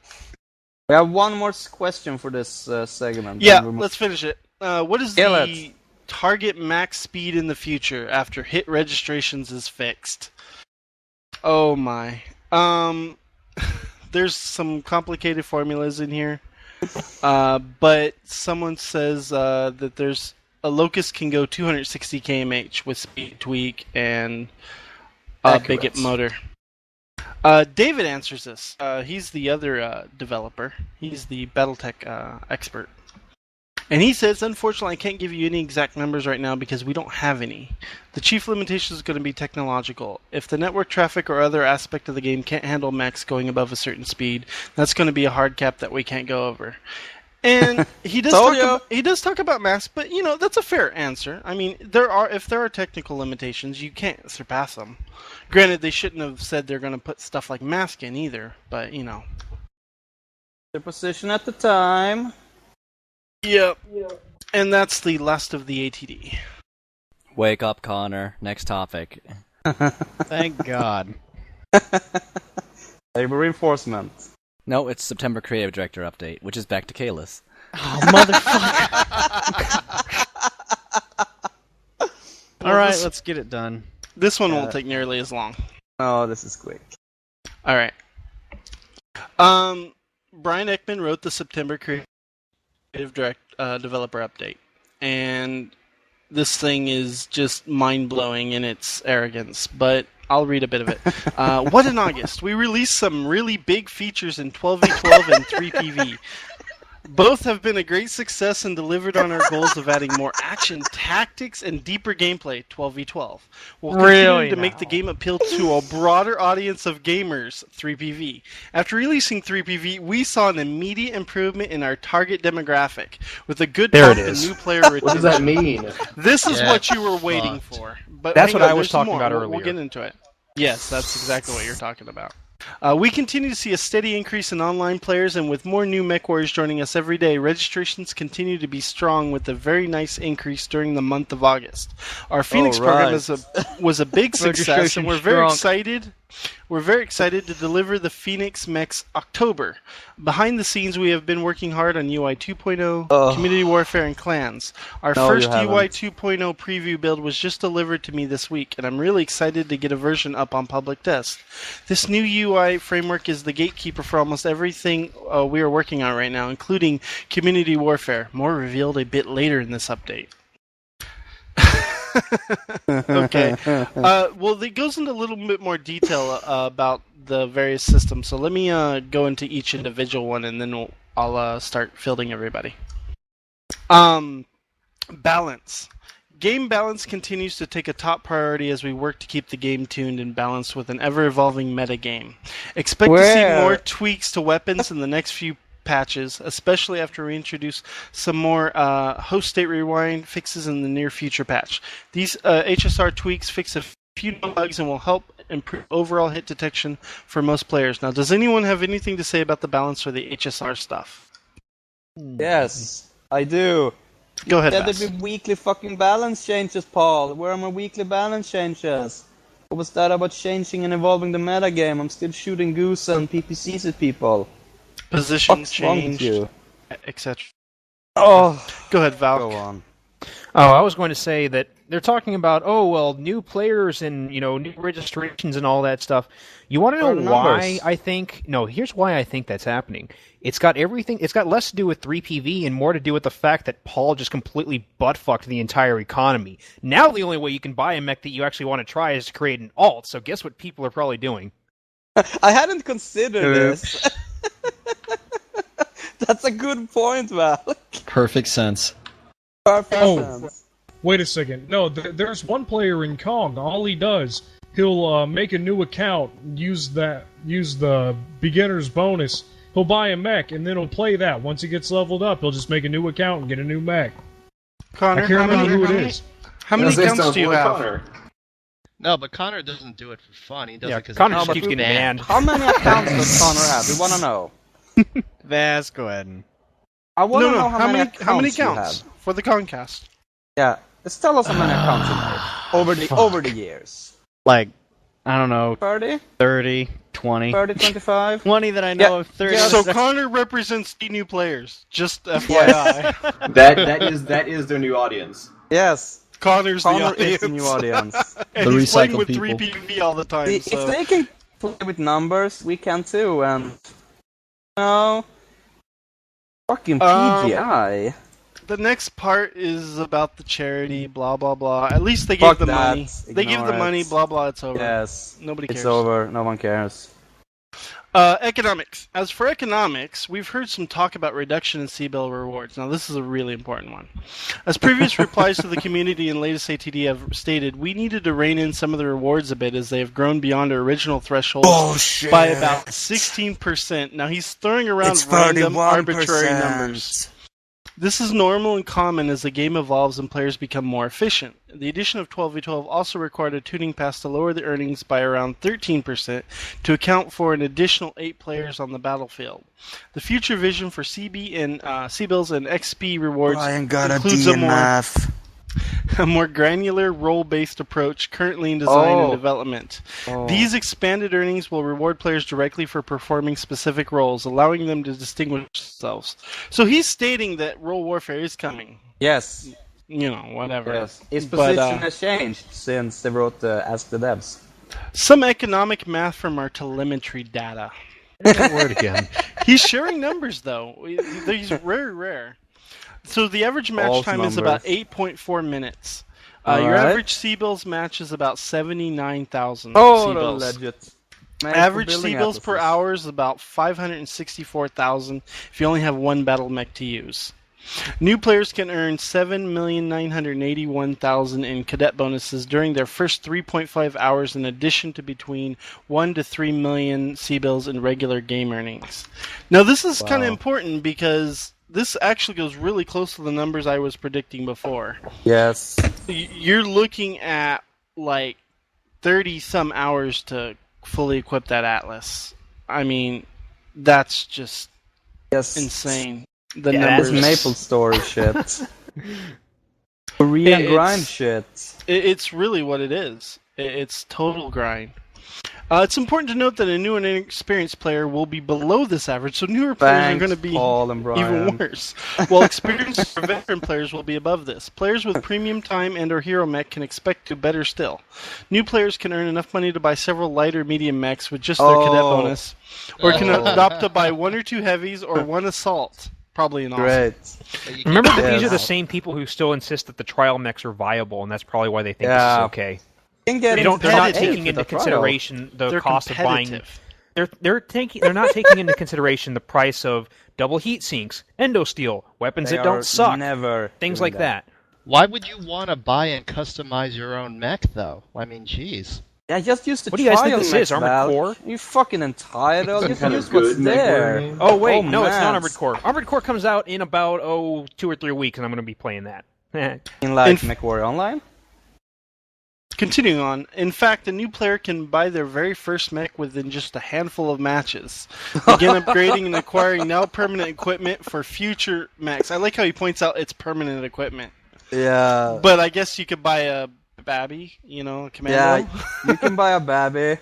We have one more question for this segment. Yeah, let's finish it. What is the target max speed in the future after hit registrations is fixed? Oh my. There's some complicated formulas in here. But someone says that there's a Locust can go 260 kmh with speed tweak and bigot motor. David answers this. He's the other developer. He's the BattleTech expert. And he says, unfortunately, I can't give you any exact numbers right now because we don't have any. The chief limitation is going to be technological. If the network traffic or other aspect of the game can't handle mechs going above a certain speed, that's going to be a hard cap that we can't go over. And he does talk about mass, but that's a fair answer. I mean, if there are technical limitations, you can't surpass them. Granted, they shouldn't have said they're going to put stuff like mask in either, but their position at the time. Yep. And that's the last of the ATD. Wake up, Connor. Next topic. Thank God. Labor reinforcement. No, it's September Creative Director update, which is back to Kalis. Oh, motherfucker! All right, let's get it done. This one won't take nearly as long. Oh, this is quick. All right. Brian Ekman wrote the September Creative Developer update, and this thing is just mind-blowing in its arrogance, but I'll read a bit of it. What in August? We released some really big features in 12v12 and 3PV. Both have been a great success and delivered on our goals of adding more action, tactics, and deeper gameplay, 12v12. We'll continue to make the game appeal to a broader audience of gamers, 3PV. After releasing 3PV, we saw an immediate improvement in our target demographic, with a good bump in new player retention. What does that mean? This is what you were waiting for. But that's what I was there's talking more. about earlier. We'll get into it. Yes, that's exactly what you're talking about. We continue to see a steady increase in online players, and with more new MechWarriors joining us every day, registrations continue to be strong with a very nice increase during the month of August. Our Phoenix program was a big success, and we're very excited. We're very excited to deliver the Phoenix Mechs October. Behind the scenes, we have been working hard on UI 2.0, Community Warfare, and Clans. Our first UI 2.0 preview build was just delivered to me this week, and I'm really excited to get a version up on public test. This new UI framework is the gatekeeper for almost everything we are working on right now, including Community Warfare, more revealed a bit later in this update. Okay. Well, it goes into a little bit more detail about the various systems. So let me go into each individual one, and then I'll start fielding everybody. Balance. Game balance continues to take a top priority as we work to keep the game tuned and balanced with an ever-evolving meta game. Expect to see more tweaks to weapons in the next few patches, especially after we introduce some more host state rewind fixes in the near future patch. These HSR tweaks fix a few bugs and will help improve overall hit detection for most players. Now, does anyone have anything to say about the balance or the HSR stuff? Yes, I do. Go ahead, There'd be weekly fucking balance changes, Paul. Where are my weekly balance changes? What was that about changing and evolving the meta game? I'm still shooting goose and PPCs at people. Position change, etc. Oh, go ahead, Val. Go on. Oh, I was going to say that they're talking about, new players and, new registrations and all that stuff. You want to know why I think... No, here's why I think that's happening. It's got less to do with 3PV and more to do with the fact that Paul just completely butt-fucked the entire economy. Now the only way you can buy a mech that you actually want to try is to create an alt, so guess what people are probably doing? I hadn't considered this. That's a good point, Val. Perfect sense. Perfect sense. Wait a second. No, there's one player in Kong. All he does, he'll make a new account, use the beginner's bonus. He'll buy a mech, and then he'll play that. Once he gets leveled up, he'll just make a new account and get a new mech. Connor, I can't remember who it is. How many accounts do you have? Connor. No, but Connor doesn't do it for fun. He does it because Connor just keeps getting banned. How many accounts does Connor have? We want to know. Vaz, go ahead. I want to know how many accounts you have for the Concast. Yeah, just tell us how many accounts you made over the years. Like, I don't know, 30? 30, 20. 30, 25? 20 that I know of, 30. So Connor represents the new players, just FYI. that is their new audience. Yes. Connor's Connor the is the new audience. And The he's playing recycled with people. 3PV all the time. If they can play with numbers, we can too, and... No... Fucking PGI. The next part is about the charity, blah blah blah. At least they gave the money. They give the money, blah blah. It's over. Yes. Nobody cares. It's over. No one cares. Economics. As for economics, we've heard some talk about reduction in C-Bill rewards. Now, this is a really important one. As previous replies to the community and latest ATD have stated, we needed to rein in some of the rewards a bit as they have grown beyond our original thresholds by about 16%. Now, he's throwing around random, arbitrary numbers. This is normal and common as the game evolves and players become more efficient. The addition of 12v12 also required a tuning pass to lower the earnings by around 13% to account for an additional 8 players on the battlefield. The future vision for CB and C-Bills and XP rewards includes a more granular role-based approach currently in design and development. These expanded earnings will reward players directly for performing specific roles, allowing them to distinguish themselves. So he's stating that role warfare is coming. Yes. Whatever. Yes. His position has changed since they wrote Ask the Devs. Some economic math from our telemetry data. That word again. He's sharing numbers, though. These very rare. So the average match time is about 8.4 minutes. Your average C-Bills match is about 79,000 C-Bills. Legit. Average C-Bills per hour is about 564,000 if you only have one battle mech to use. New players can earn 7,981,000 in cadet bonuses during their first 3.5 hours in addition to between 1 to 3 million C-Bills in regular game earnings. Now this is kind of important because this actually goes really close to the numbers I was predicting before. Yes. You're looking at like 30 some hours to fully equip that Atlas. I mean, that's just insane. The numbers. Maple Story shit. Korean grind shit. It's really what it is. It's total grind. It's important to note that a new and inexperienced player will be below this average, so newer players are going to be even worse, while experienced or veteran players will be above this. Players with premium time and or hero mech can expect to better still. New players can earn enough money to buy several light or medium mechs with just their cadet bonus, or can opt to buy 1 or 2 heavies or 1 assault. Probably an awesome. Remember that these are the same people who still insist that the trial mechs are viable, and that's probably why they think this is okay. They're not taking into consideration the cost of buying. They're not taking into consideration the price of double heat sinks, endosteel, weapons that don't suck, things like that. Why would you want to buy and customize your own mech, though? I mean, jeez. Yeah, just use the What do you guys think this is? Armored Core? You fucking entitled. Just use what's there. Oh wait, no, it's not Armored Core. Armored Core comes out in about 2 or 3 weeks, and I'm going to be playing that. In like MechWarrior Online. Continuing on, in fact, a new player can buy their very first mech within just a handful of matches. Begin upgrading and acquiring now permanent equipment for future mechs. I like how he points out it's permanent equipment. Yeah. But I guess you could buy a Babby, a Commando. Yeah, you can buy a Babby.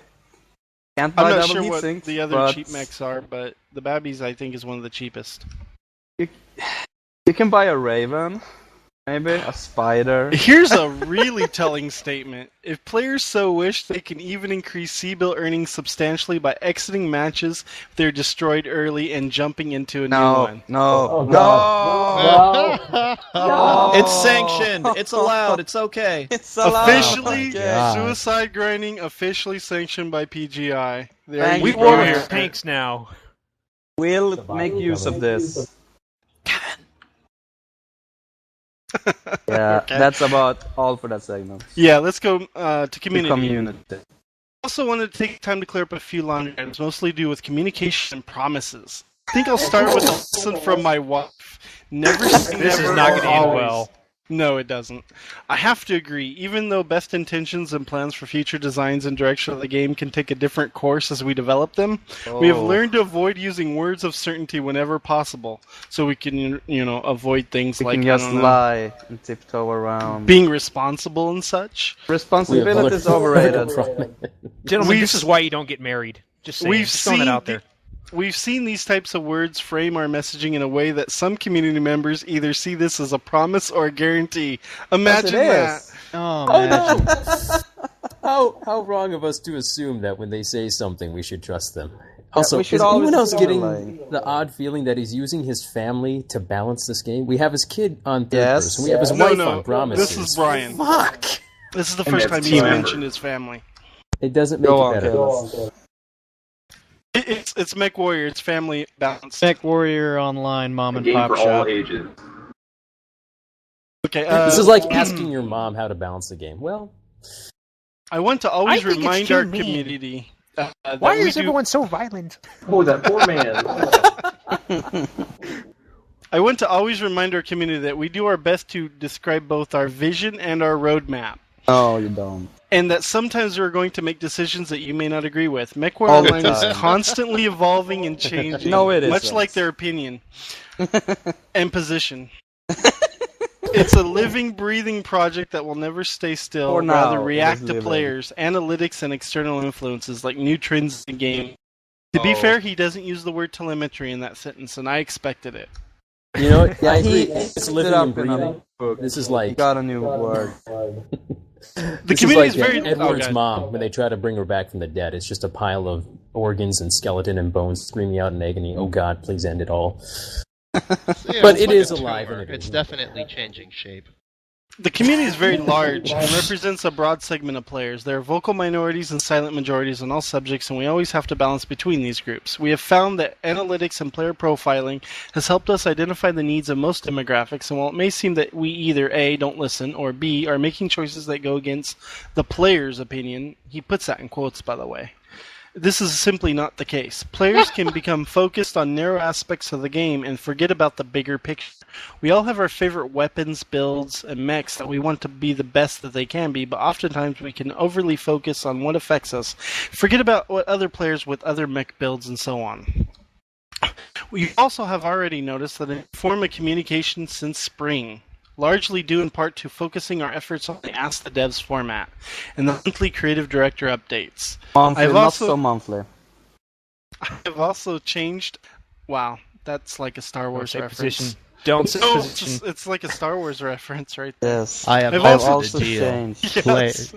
Can't buy I'm not double sure heat what sinks, the other but cheap mechs are, but the Babbies, I think, is one of the cheapest. You can buy a Raven. Maybe a Spider. Here's a really telling statement. If players so wish, they can even increase C-bill earnings substantially by exiting matches if they're destroyed early and jumping into a new one. No. It's sanctioned. It's allowed. It's okay. It's allowed. Officially, suicide grinding officially sanctioned by PGI. We roll your tanks now. We'll make use of this. Yeah, that's about all for that segment. Yeah, let's go to community. Community. I also wanted to take time to clear up a few laundry items, mostly due with communication and promises. I think I'll start with a lesson from my wife. Never say never. This is not going to end always. well. No, it doesn't. I have to agree, even though best intentions and plans for future designs and direction of the game can take a different course as we develop them, we have learned to avoid using words of certainty whenever possible, so we can, avoid things like, can just lie and tiptoe around. Being responsible and such. Responsibility is overrated. Gentlemen, this is why you don't get married. Just saying. Just throwing it out there. We've seen these types of words frame our messaging in a way that some community members either see this as a promise or a guarantee. Imagine that. Oh, man. How wrong of us to assume that when they say something, we should trust them. Also, we should is anyone else always getting lie. the odd feeling that he's using his family to balance this game? We have his kid on third person. We have his wife on promises. This is Brian. Fuck! This is the first time he's mentioned his family. It doesn't make it better. It's MechWarrior. It's family balance. MechWarrior Online, mom and Game pop for shop. all ages. Okay. This is like asking your mom how to balance the game. Well, I want to always I think remind it's too our mean. community. Why is everyone so violent? Oh, that poor man. I want to always remind our community that we do our best to describe both our vision and our roadmap. No, you don't. And that sometimes we're going to make decisions that you may not agree with. All MechWarrior the Online is time. constantly evolving and changing. No, it much isn't. like their opinion and position. It's a living, breathing project that will never stay still, For now, rather it react is to living. players, analytics, and external influences like new trends in the game. To be fair, he doesn't use the word telemetry in that sentence, and I expected it. you know what? Yeah, I agree. he It's set living up and in a breathing. book. This is He like got a new word. The this is community like is very Edward's okay. mom when they try to bring her back from the dead. It's just a pile of organs and skeleton and bones screaming out in agony. Oh God, please end it all. Yeah, But it's it like is a alive tumor. and it It's is. definitely changing shape. The community is very large and represents a broad segment of players. There are vocal minorities and silent majorities on all subjects, and we always have to balance between these groups. We have found that analytics and player profiling has helped us identify the needs of most demographics, and while it may seem that we either A, don't listen, or B, are making choices that go against the player's opinion, he puts that in quotes, by the way. This is simply not the case. Players can become focused on narrow aspects of the game and forget about the bigger picture. We all have our favorite weapons, builds, and mechs that we want to be the best that they can be, but oftentimes we can overly focus on what affects us, forget about what other players with other mech builds and so on. We also have already noticed that a form of communication since spring, largely due in part to focusing our efforts on the Ask the Devs format and the monthly creative director updates. Monthly, not so monthly. I've also changed... Wow, that's like a Star Wars reference. Position. Don't say No, position. it's like a Star Wars reference right there. Yes. I've also changed. Yes.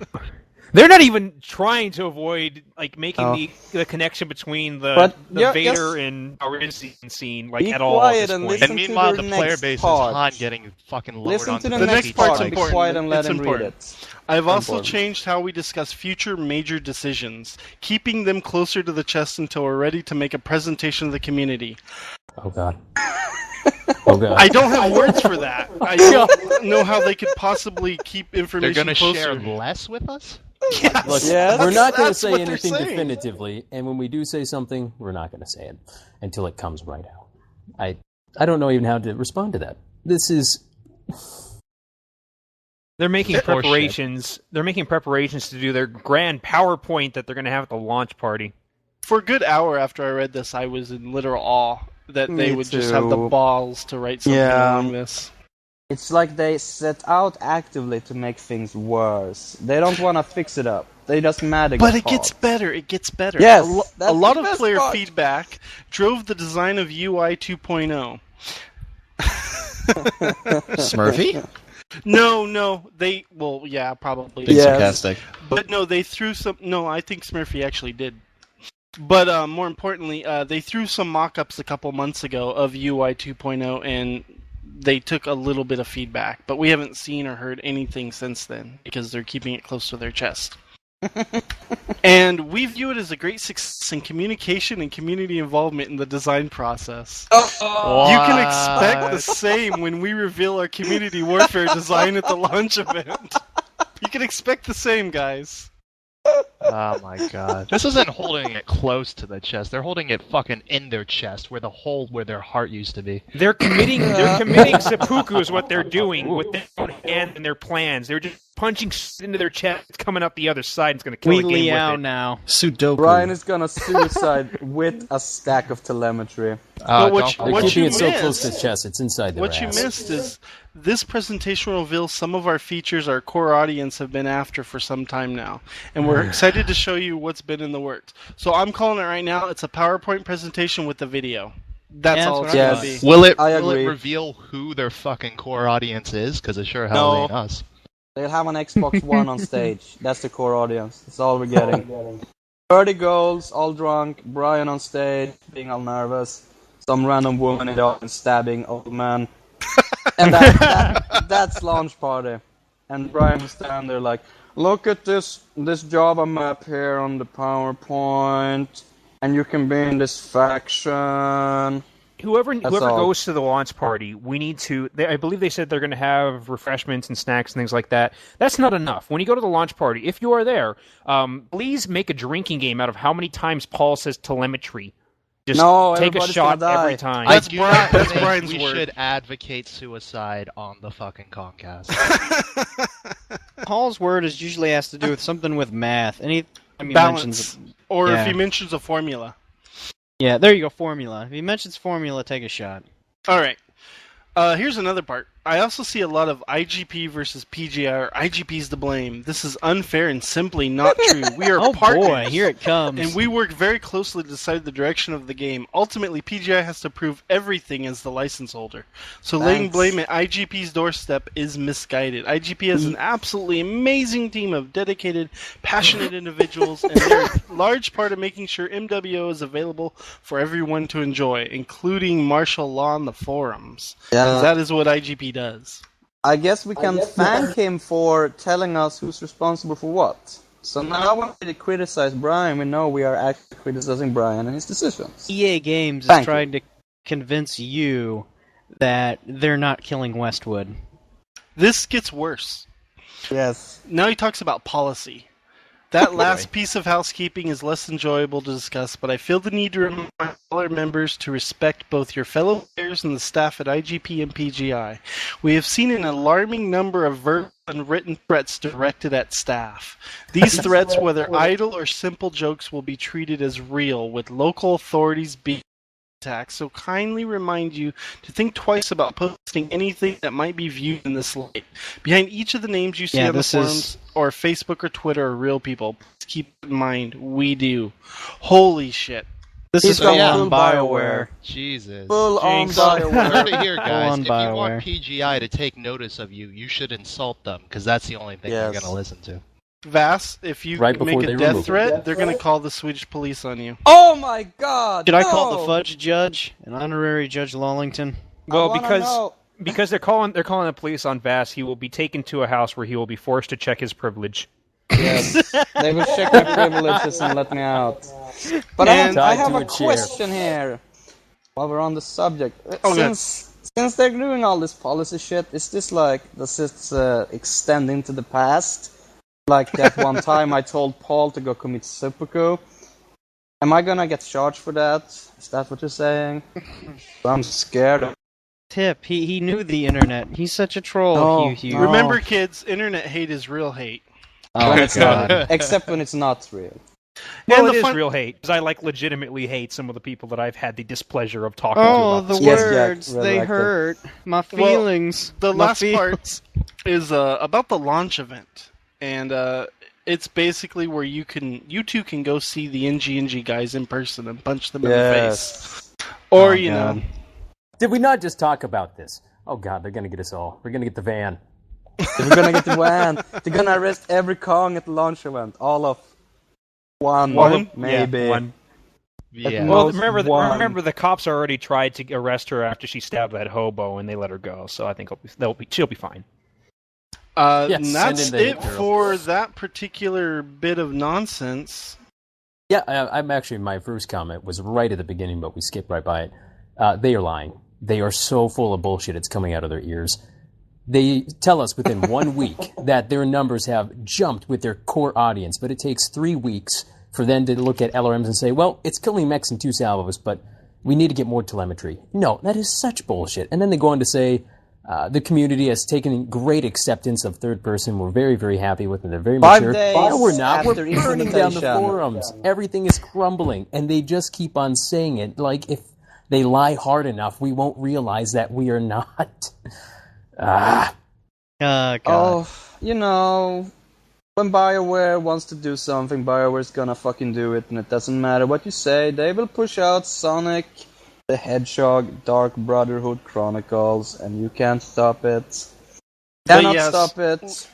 They're not even trying to avoid making the connection between the Vader and Orizian scene at all. Quiet at and this point. listen And meanwhile, to the the player next base part. is Han getting fucking lowered Listen onto to The next part's Be important. quiet and let It's him important. read it. I've also Important. changed how we discuss future major decisions, keeping them closer to the chest until we're ready to make a presentation of the community. Oh god. Oh god. I don't have words for that. I don't know how they could possibly keep They're information going to closer. share less with us? Yes. Look, Yes. we're not going to That's say what they're anything saying. definitively, and when we do say something, we're not going to say it until it comes right out. I don't know even how to respond to that. This is... They're making preparations. They're making preparations to do their grand PowerPoint that they're going to have at the launch party. For a good hour after I read this, I was in literal awe that they Me would just have the too. balls to write something along this. It's like they set out actively to make things worse. They don't want to fix it up. They just mad But it gets better. It gets better. Yes, a that's lot the of best player part. feedback drove the design of UI 2.0. Smurfy? No, they... Well, yeah, probably. Being Yes. sarcastic. But no, they threw some... No, I think Smurfy actually did. But more importantly, they threw some mock-ups a couple months ago of UI 2.0, and they took a little bit of feedback. But we haven't seen or heard anything since then, because they're keeping it close to their chest. And we view it as a great success in communication and community involvement in the design process. You can expect the same when we reveal our community warfare design at the launch event. You can expect the same, guys. Oh my god. This isn't holding it close to the chest. They're holding it fucking in their chest, where the hole where their heart used to be. They're committing seppuku is what they're doing with their own hand and their plans. They're just punching into their chest, it's coming out the other side, and it's going to kill We the game Liao with it. now. Sudoku. Brian is gonna suicide with a stack of telemetry. But what They're you keeping it so missed- close to the chest, it's inside their What you ass. missed is this presentation reveals some of our features our core audience have been after for some time now, and we're excited to show you what's been in the works. So I'm calling it right now. It's a PowerPoint presentation with the video. That's Yeah, all that's it's what going I to be. thought. Will it I will it agree. reveal who their fucking core audience is? Because it sure hell No. ain't us. They'll have an Xbox One on stage. That's the core audience. That's all we're getting. 30 goals, all drunk, Brian on stage, being all nervous, some random woman in the audience stabbing old man. And that's launch party. And Brian will stand there like, look at this Java map here on the PowerPoint, and you can be in this faction. Whoever That's all. goes to the launch party, we need to. I believe they said they're going to have refreshments and snacks and things like that. That's not enough. When you go to the launch party, if you are there, please make a drinking game out of how many times Paul says telemetry. Just No, take a everybody's shot gonna die. every time. I do not that's think Brian's we word. should advocate suicide on the fucking Comcast. Paul's word is usually has to do with something with math. Anytime he Balance. mentions, Or Yeah. if he mentions a formula. yeah, there you go, formula. If he mentions formula, take a shot. All right. Here's another part. I also see a lot of IGP versus PGI, or IGP's to blame. This is unfair and simply not true. We are Oh partners. boy, here it comes. And we work very closely to decide the direction of the game. Ultimately, PGI has to prove everything as the license holder. So laying Thanks. blame at IGP's doorstep is misguided. IGP has an absolutely amazing team of dedicated, passionate individuals, and they're a large part of making sure MWO is available for everyone to enjoy, including martial law on the forums. Yeah. That is what IGP does. I guess we can thank him for telling us who's responsible for what. So now when we criticize Brian, we know we are actually criticizing Brian and his decisions. EA Games Thank is trying to convince you that they're not killing Westwood. This gets worse. Yes. Now he talks about policy. That last piece of housekeeping is less enjoyable to discuss, but I feel the need to remind all our members to respect both your fellow players and the staff at IGP and PGI. We have seen an alarming number of verbal and written threats directed at staff. These threats, whether idle or simple jokes, will be treated as real, with local authorities being attacked, so kindly remind you to think twice about posting anything that might be viewed in this light. Behind each of the names you see on the forums or Facebook or Twitter are real people. Please keep in mind, we do. Holy shit. This is full on BioWare. Jesus. Full on So, BioWare. heard it here, Full guys. on If you BioWare. want PGI to take notice of you, you should insult them, because that's the only thing they're going to listen to. Vass, if you Right make before a they death remove threat, it. they're going to call the Swedish police on you. Oh my god! Should I call no! the fudge judge, an honorary Judge Lawlington? Well, wanna know. because they're calling the police on Vass, he will be taken to a house where he will be forced to check his privilege. Yes, they will check my privileges and let me out. But I have a question here. While we're on the subject, since they're doing all this policy shit, is this does it extend into the past? Like that one time I told Paul to go commit seppuku. Am I gonna get charged for that? Is that what you're saying? I'm scared. Tip, he knew the internet. He's such a troll. No, Hugh. no. Remember, kids, internet hate is real hate. Oh, God. Except when it's not real. Well, And it the is real hate, because I legitimately hate some of the people that I've had the displeasure of talking Oh, to the about Yes, words, Jack, they really hurt. My Well, feelings. The My last feelings. part is about the launch event. And it's basically where you two can go see the NG guys in person and punch them in the face. Or, you know. Did we not just talk about this? Oh god, they're gonna get us all. We're gonna get the van. We're gonna get the van. They're gonna arrest every Kong at the launch event. All of one? Maybe. Yeah, one. Yeah. Well, Most remember, the cops already tried to arrest her after she stabbed that hobo, and they let her go. So I think she'll be fine. Yes, And that's send in the it girl. for that particular bit of nonsense. Yeah, I'm actually, my first comment was right at the beginning, but we skipped right by it. They are lying. They are so full of bullshit, it's coming out of their ears. They tell us within 1 week that their numbers have jumped with their core audience, but it takes 3 weeks for them to look at LRMs and say, well, it's killing mechs in 2 salvos, but we need to get more telemetry. No, that is such bullshit. And then they go on to say, the community has taken great acceptance of third person. We're very, very happy with it. They're very 5 mature. days No, we're not. We're after burning down the implementation. forums. Everything is crumbling. And they just keep on saying it. Like, if they lie hard enough, we won't realize that we are not. God. Oh, you know, when BioWare wants to do something, BioWare's gonna fucking do it, and it doesn't matter what you say. They will push out Sonic the Hedgehog Dark Brotherhood Chronicles, and you can't stop it. Cannot yes, stop it.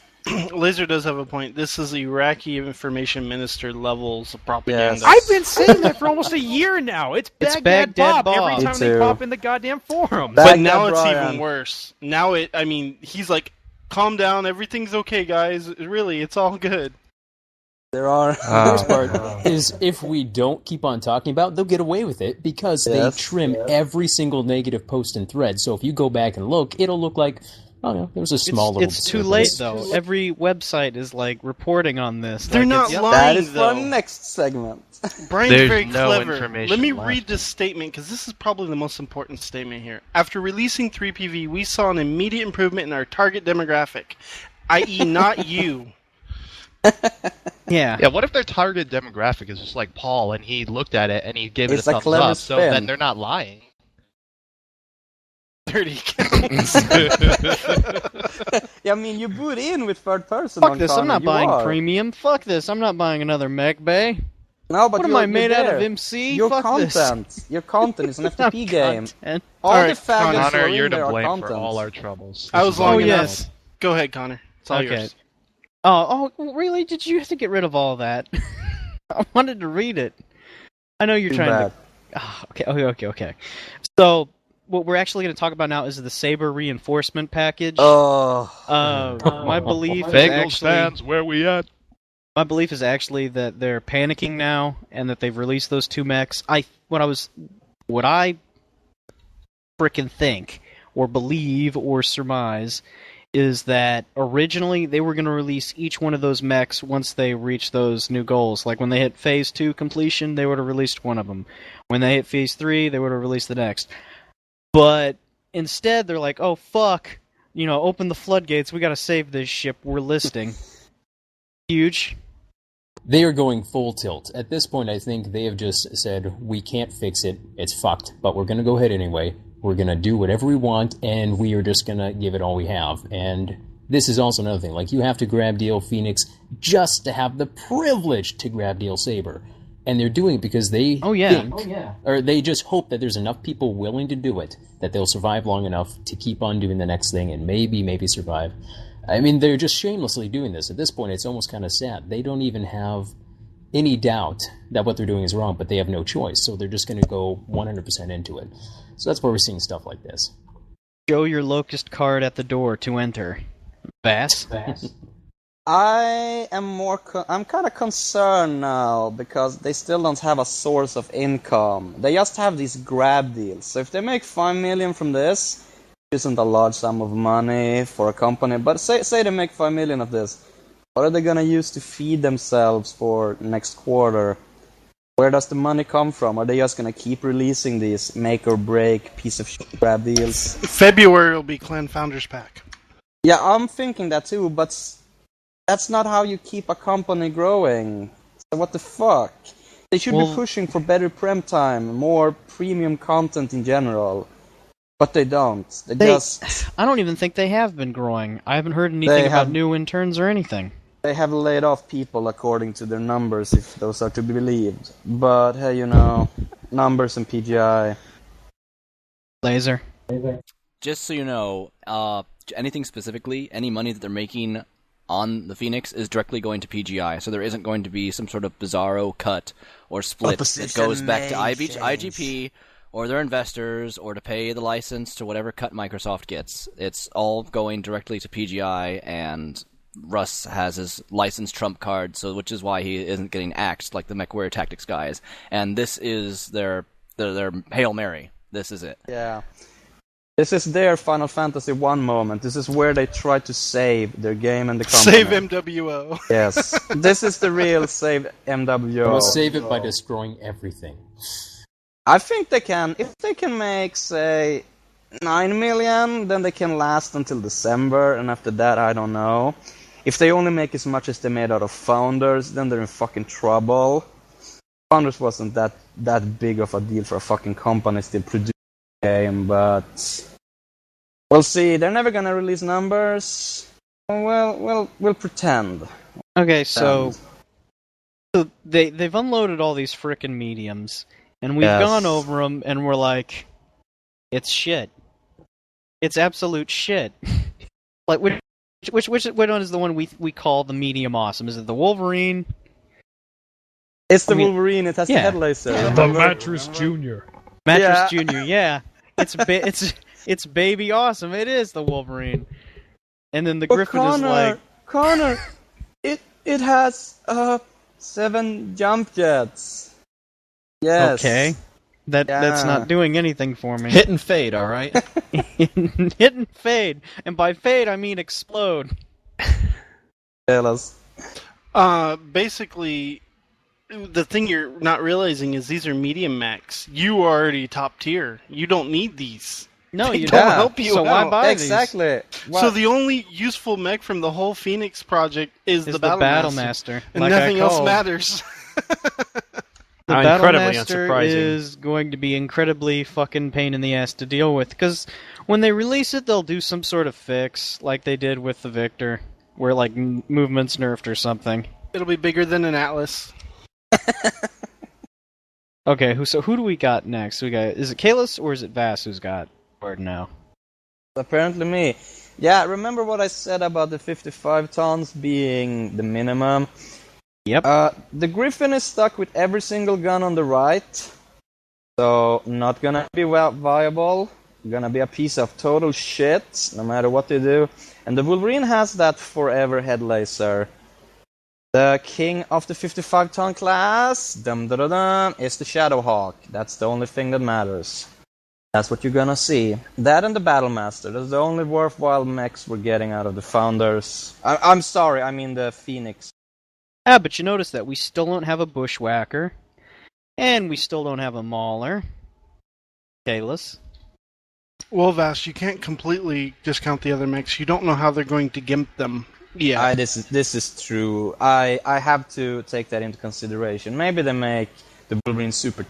Laser does have a point. This is Iraqi information minister levels of propaganda. Yes. I've been saying that for almost a year now. It's Baghdad, Baghdad Bob, Bob. every time Me they too. pop in the goddamn forums. But Baghdad now it's Brian. even worse. Now he's like, calm down, everything's okay, guys. Really, it's all good. There are. The worst part is if we don't keep on talking about it, they'll get away with it because Yes. they trim every single negative post and thread. So if you go back and look, it'll look like, oh no, there was a small little It's too late, disturbance. though. Every website is, reporting on this. They're not it's- lying, That is for though. next segment. Brian's There's very no clever. information Let me left. read this statement, because this is probably the most important statement here. After releasing 3PV, we saw an immediate improvement in our target demographic, i.e. not you. Yeah. Yeah, what if their target demographic is just like Paul, and he looked at it and he gave It's it a a thumbs clever up, so spin. then they're not lying. 30 counts. Yeah, I mean, you boot in with third person. Fuck on this, I'm Connor, not you buying are. premium. Fuck this, I'm not buying another mech bay. No, but What am you're- I made you're out of there. MC? Your Fuck this. content. Your content is an FTP game. Content. All Alright, the faggots who Connor, are in you're there to are blame content. for all our troubles. I This was is long all enough. your yes. fault. Go ahead, Connor. It's all Okay. yours. Oh, really? Did you have to get rid of all that? I wanted to read it. I know you're Too trying bad. to... Okay. So, what we're actually going to talk about now is the Saber reinforcement package. Oh. My belief is Bengals actually... fans, where we at? My belief is actually that they're panicking now, and that they've released those 2 mechs. What I frickin' think, or believe, or surmise, is that originally they were going to release each one of those mechs once they reached those new goals. Like when they hit Phase 2 completion, they would have released one of them. When they hit Phase 3, they would have released the next. But instead, they're like, oh, fuck, open the floodgates, we gotta save this ship we're listing. Huge. They are going full tilt. At this point, I think they have just said, we can't fix it, it's fucked, but we're going to go ahead anyway. We're going to do whatever we want, and we are just going to give it all we have. And this is also another thing. Like, you have to grab Deal Phoenix just to have the privilege to grab Deal Saber. And they're doing it because they think, or they just hope that there's enough people willing to do it, that they'll survive long enough to keep on doing the next thing and maybe survive. I mean, they're just shamelessly doing this. At this point, it's almost kind of sad. They don't even have any doubt that what they're doing is wrong, but they have no choice. So they're just going to go 100% into it. So that's why we're seeing stuff like this. Show your Locust card at the door to enter. Bass? I'm kind of concerned now because they still don't have a source of income. They just have these grab deals. So if they make 5 million from this, isn't a large sum of money for a company, but say they make 5 million of this, what are they gonna use to feed themselves for next quarter? Where does the money come from? Are they just gonna keep releasing these make or break piece of shit grab deals? February will be Clan Founders Pack. Yeah, I'm thinking that too, but that's not how you keep a company growing. So what the fuck? They should be pushing for better prem time, more premium content in general. But they don't. I don't even think they have been growing. I haven't heard anything about new interns or anything. They have laid off people according to their numbers, if those are to be believed. But hey, numbers and PGI. Laser. Just so you know, anything specifically, any money that they're making on the Phoenix is directly going to PGI, so there isn't going to be some sort of bizarro cut or split that goes back to IGP or their investors, or to pay the license to whatever cut Microsoft gets. It's all going directly to PGI, and Russ has his license trump card, which is why he isn't getting axed like the MechWarrior Tactics guys. And this is their Hail Mary. This is it. Yeah. This is their Final Fantasy 1 moment. This is where they try to save their game and the company. Save MWO. Yes. This is the real save MWO. We'll save it by destroying everything. I think they can. If they can make, say, 9 million, then they can last until December, and after that, I don't know. If they only make as much as they made out of Founders, then they're in fucking trouble. Founders wasn't that big of a deal for a fucking company still producing a game, but we'll see. They're never gonna release numbers. Well, we'll pretend. Okay, so they've unloaded all these frickin' mediums. And we've gone over them, and we're like, it's shit. It's absolute shit. Like, which one is the one we call the medium awesome? Is it the Wolverine? It's the Wolverine. It has the head laser. The Mattress Junior. Mattress Junior. Yeah. It's baby awesome. It is the Wolverine. And then the Griffin is like, Connor, it has 7 jump jets. Yes. Okay. That's not doing anything for me. Hit and fade, alright? Hit and fade. And by fade, I mean explode. Tell us. Basically, the thing you're not realizing is these are medium mechs. You are already top tier. You don't need these. No, you don't help you so out. Why buy exactly. These? So the only useful mech from the whole Phoenix project is the Battlemaster. And like nothing else matters. The Battlemaster is going to be incredibly fucking pain in the ass to deal with, because when they release it, they'll do some sort of fix, like they did with the Victor, where like movement's nerfed or something. It'll be bigger than an Atlas. Okay, who do we got next? Is it Kalis or is it Vass who's got Word now? Apparently me. Yeah, remember what I said about the 55 tons being the minimum? Yep. The Griffin is stuck with every single gun on the right, so not gonna be viable. Gonna be a piece of total shit, no matter what they do. And the Wolverine has that forever head laser. The king of the 55-ton class, is the Shadowhawk. That's the only thing that matters. That's what you're gonna see. That and the Battlemaster. That's the only worthwhile mechs we're getting out of the Founders. I'm sorry, I mean the Phoenix. Ah, but you notice that we still don't have a Bushwhacker, and we still don't have a Mauler. Kalis. Well, Vass, you can't completely discount the other mechs. You don't know how they're going to gimp them. Yeah. This is true. I have to take that into consideration. Maybe they make the Wolverine Super.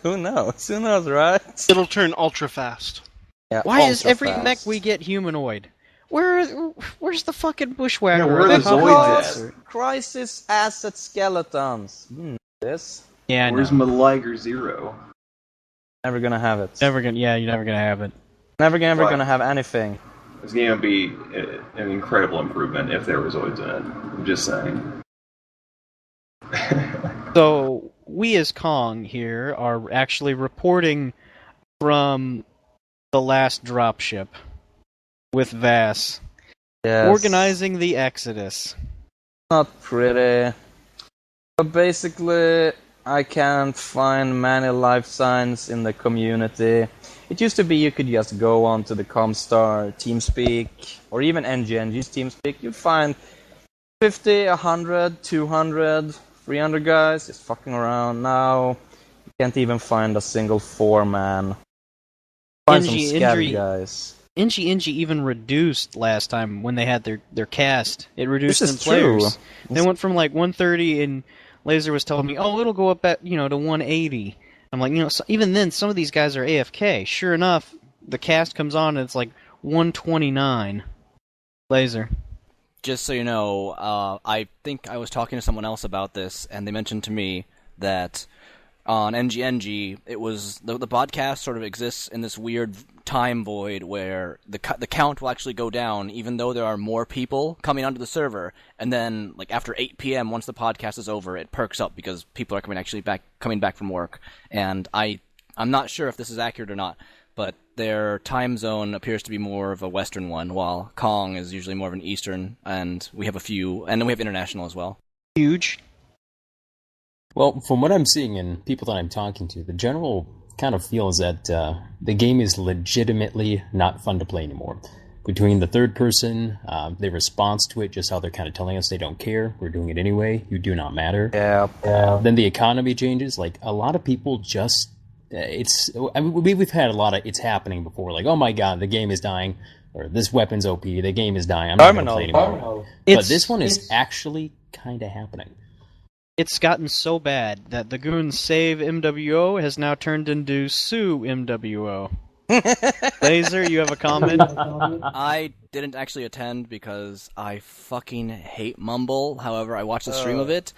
Who knows? Who knows, right? It'll turn ultra fast. Yeah, Why is ultra every fast. mech we get humanoid? Where's the fucking Bushwhacker? Yeah, where are the Zoids at? Crisis Asset Skeletons. This. Yeah, Where's Maliger Zero? Never gonna have it. You're never gonna have it. Never gonna have anything. It's gonna be an incredible improvement if there was Zoids in it. I'm just saying. So, we as Kong here are actually reporting from the last dropship with Vass. Yes. Organizing the Exodus. Not pretty. But basically, I can't find many life signs in the community. It used to be you could just go on to the Comstar TeamSpeak, or even NGNG's TeamSpeak. You'd find 50, 100, 200, 300 guys just fucking around. Now, you can't even find a single 4-man. Find some scabby guys. Inji even reduced last time when they had their cast. It reduced This in is players. true. They went from like 130, and Laser was telling me, "Oh, it'll go up at to 180." I'm like, so even then, some of these guys are AFK. Sure enough, the cast comes on and it's like 129. Laser. Just so you know, I think I was talking to someone else about this, and they mentioned to me that on NGNG, it was the podcast sort of exists in this weird time void where the count will actually go down, even though there are more people coming onto the server. And then, like after 8 p.m., once the podcast is over, it perks up because people are coming back from work. And I'm not sure if this is accurate or not, but their time zone appears to be more of a Western one, while Kong is usually more of an Eastern, and we have a few, and then we have international as well. Huge. Well, from what I'm seeing and people that I'm talking to, the general kind of feel is that the game is legitimately not fun to play anymore. Between the third person, their response to it, just how they're kind of telling us they don't care, we're doing it anyway, you do not matter. Yeah. Then the economy changes. Like, a lot of people just... we've had a lot of it's happening before, like, oh my god, the game is dying, or this weapon's OP, the game is dying, I'm not going to play anymore. But this one is actually kind of happening. It's gotten so bad that the goon's Save MWO has now turned into Sue MWO. Laser, you have a comment? I didn't actually attend because I fucking hate Mumble. However, I watched the stream of it.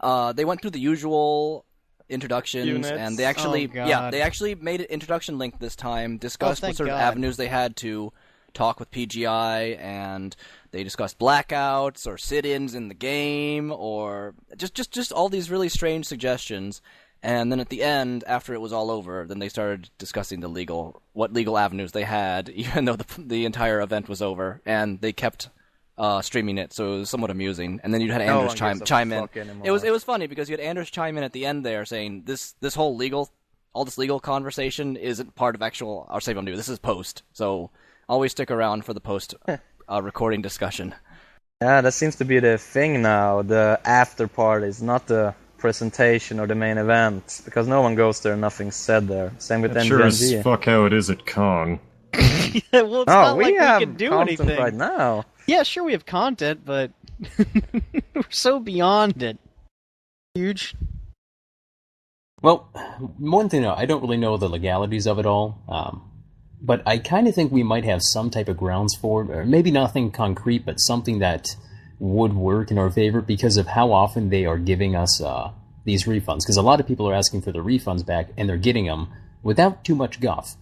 They went through the usual introductions, Units. and they actually, God. they actually made an introduction link this time, discussed thank what sort of God. avenues they had to talk with PGI, and they discussed blackouts or sit-ins in the game, or just all these really strange suggestions. And then at the end, after it was all over, then they started discussing what legal avenues they had, even though the entire event was over, and they kept streaming it, so it was somewhat amusing. And then you had Anders chime in. It was funny because you had Anders chime in at the end there, saying this whole all this legal conversation isn't part of actual our Save on Do. This is post, so always stick around for the post recording discussion. Yeah, that seems to be the thing now. The after parties, not the presentation or the main event, because no one goes there and nothing's said there. Same with That's sure as NGNG. fuck how it is at Kong. Well, it's not we like have we can do content anything right now. Yeah, sure, we have content, but we're so beyond it. Huge. Well, one thing, I don't really know the legalities of it all, but I kind of think we might have some type of grounds for it, or maybe nothing concrete, but something that would work in our favor because of how often they are giving us these refunds. Because a lot of people are asking for the refunds back, and they're getting them without too much guff.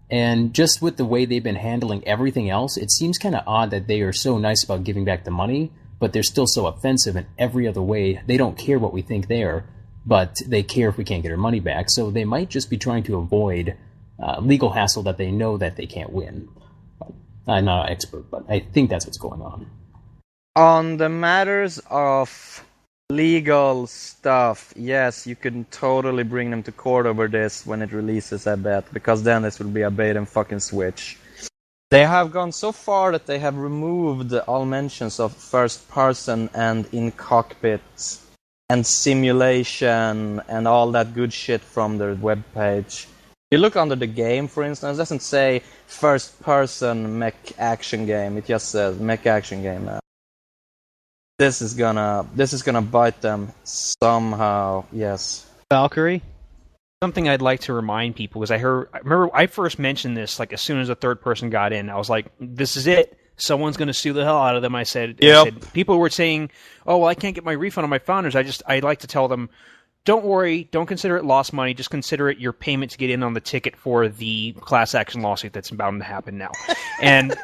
And just with the way they've been handling everything else, it seems kind of odd that they are so nice about giving back the money, but they're still so offensive in every other way. They don't care what we think they are, but they care if we can't get our money back. So they might just be trying to avoid legal hassle that they know that they can't win. I'm not an expert, but I think that's what's going on. On the matters of Legal stuff. Yes, you can totally bring them to court over this when it releases, I bet, because then this will be a bait and fucking switch. They have gone so far that they have removed all mentions of first person and in cockpit and simulation and all that good shit from their webpage. You look under the game, for instance, it doesn't say first person mech action game, it just says mech action game. This is gonna bite them somehow, yes. Valkyrie? Something I'd like to remind people is I remember I first mentioned this like as soon as a third person got in. I was like, this is it. Someone's going to sue the hell out of them. I said, people were saying, oh, well, I can't get my refund on my founders. I'd like to tell them, don't worry, don't consider it lost money. Just consider it your payment to get in on the ticket for the class action lawsuit that's bound to happen now. And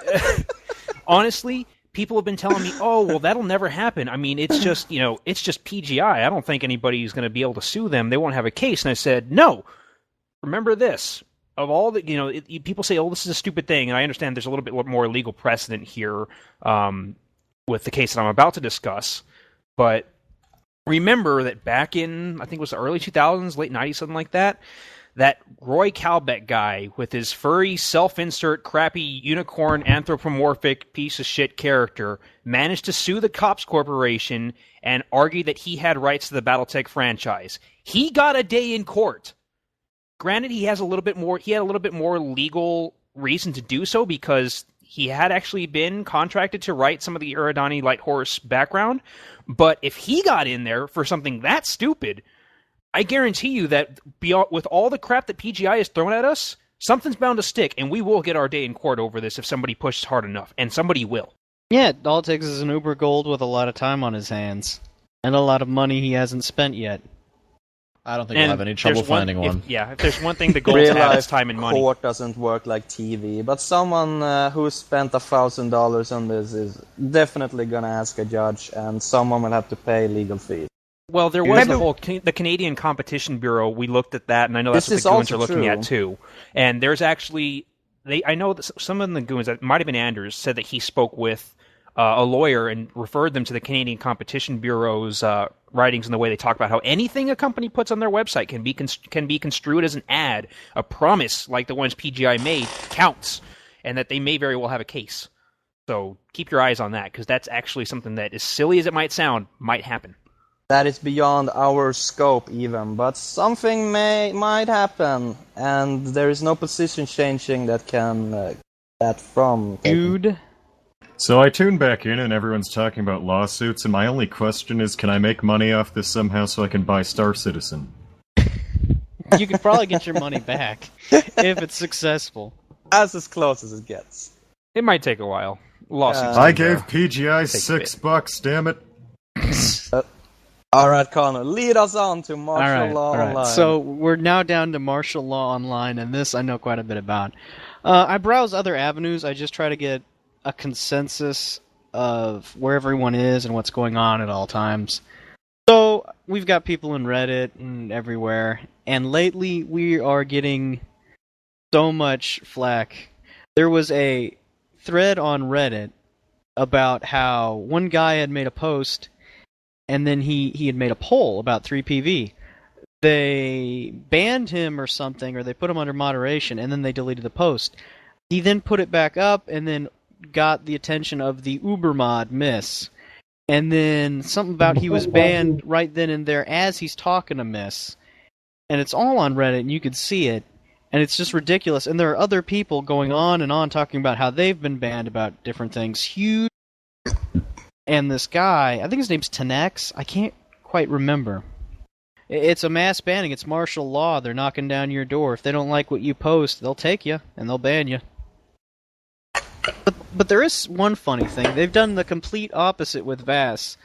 honestly, people have been telling me, oh, well, that'll never happen. I mean, it's just PGI. I don't think anybody's going to be able to sue them. They won't have a case. And I said, no, remember this. Of all the, people say, oh, this is a stupid thing. And I understand there's a little bit more legal precedent here with the case that I'm about to discuss. But remember that back in, I think it was the early 2000s, late 90s, something like that, that Roy Calbeck guy with his furry, self-insert, crappy, unicorn, anthropomorphic piece of shit character managed to sue the Cops Corporation and argue that he had rights to the BattleTech franchise. He got a day in court. Granted, he had a little bit more legal reason to do so because he had actually been contracted to write some of the Eridani Light Horse background. But if he got in there for something that stupid, I guarantee you that with all the crap that PGI has thrown at us, something's bound to stick, and we will get our day in court over this if somebody pushes hard enough, and somebody will. Yeah, all it takes is an Uber Gold with a lot of time on his hands, and a lot of money he hasn't spent yet. I don't think we'll have any trouble finding one. If there's one thing the Gold's have, it's time and money. Court doesn't work like TV, but someone who spent $1,000 on this is definitely going to ask a judge, and someone will have to pay legal fees. Well, there was the Canadian Competition Bureau. We looked at that, and I know that's what the Goons are looking at too. And there's actually, I know that some of the Goons, that might have been Anders, said that he spoke with a lawyer and referred them to the Canadian Competition Bureau's writings and the way they talk about how anything a company puts on their website can be construed as an ad, a promise like the ones PGI made counts, and that they may very well have a case. So keep your eyes on that, because that's actually something that, as silly as it might sound, might happen. That is beyond our scope even, but something might happen, and there is no position changing that can that from. Dude. So I tune back in and everyone's talking about lawsuits, and my only question is, can I make money off this somehow so I can buy Star Citizen? You could probably get your money back if it's successcul. As close as it gets. It might take a while. Lawsuits. I gave PGI $6, damn it. Alright, Connor, lead us on to martial law online. So we're now down to martial law online, and this I know quite a bit about. I browse other avenues. I just try to get a consensus of where everyone is and what's going on at all times. So we've got people in Reddit and everywhere, and lately we are getting so much flack. There was a thread on Reddit about how one guy had made a post, and then he had made a poll about 3PV. They banned him or something, or they put him under moderation, and then they deleted the post. He then put it back up, and then got the attention of the Ubermod Miss. And then something about he was banned right then and there as he's talking to Miss. And it's all on Reddit, and you could see it. And it's just ridiculous. And there are other people going on and on talking about how they've been banned about different things. Huge. And this guy, I think his name's Tenex. I can't quite remember. It's a mass banning. It's martial law. They're knocking down your door. If they don't like what you post, they'll take you, and they'll ban you. But there is one funny thing. They've done the complete opposite with Vass.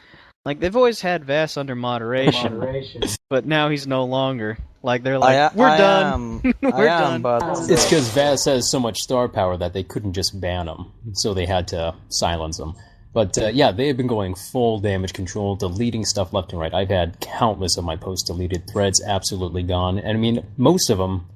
Like, they've always had Vass under moderation. But now he's no longer. Like, they're like, we're done. We're done. But it's because Vass has so much star power that they couldn't just ban him. So they had to silence him. But yeah, they have been going full damage control, deleting stuff left and right. I've had countless of my posts deleted, threads absolutely gone. And I mean, most of them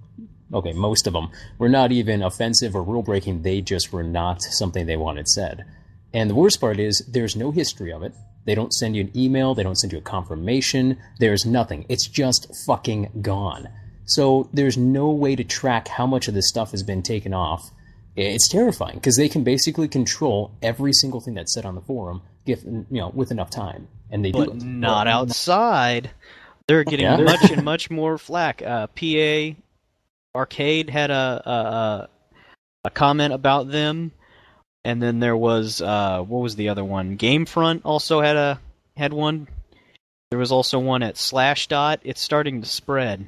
were not even offensive or rule-breaking. They just were not something they wanted said. And the worst part is, there's no history of it. They don't send you an email. They don't send you a confirmation. There's nothing. It's just fucking gone. So there's no way to track how much of this stuff has been taken off. It's terrifying because they can basically control every single thing that's said on the forum, with enough time, and they do it. Not outside. They're getting much and much more flack. PA Arcade had a comment about them, and then there was what was the other one? Gamefront also had one. There was also one at Slashdot. It's starting to spread,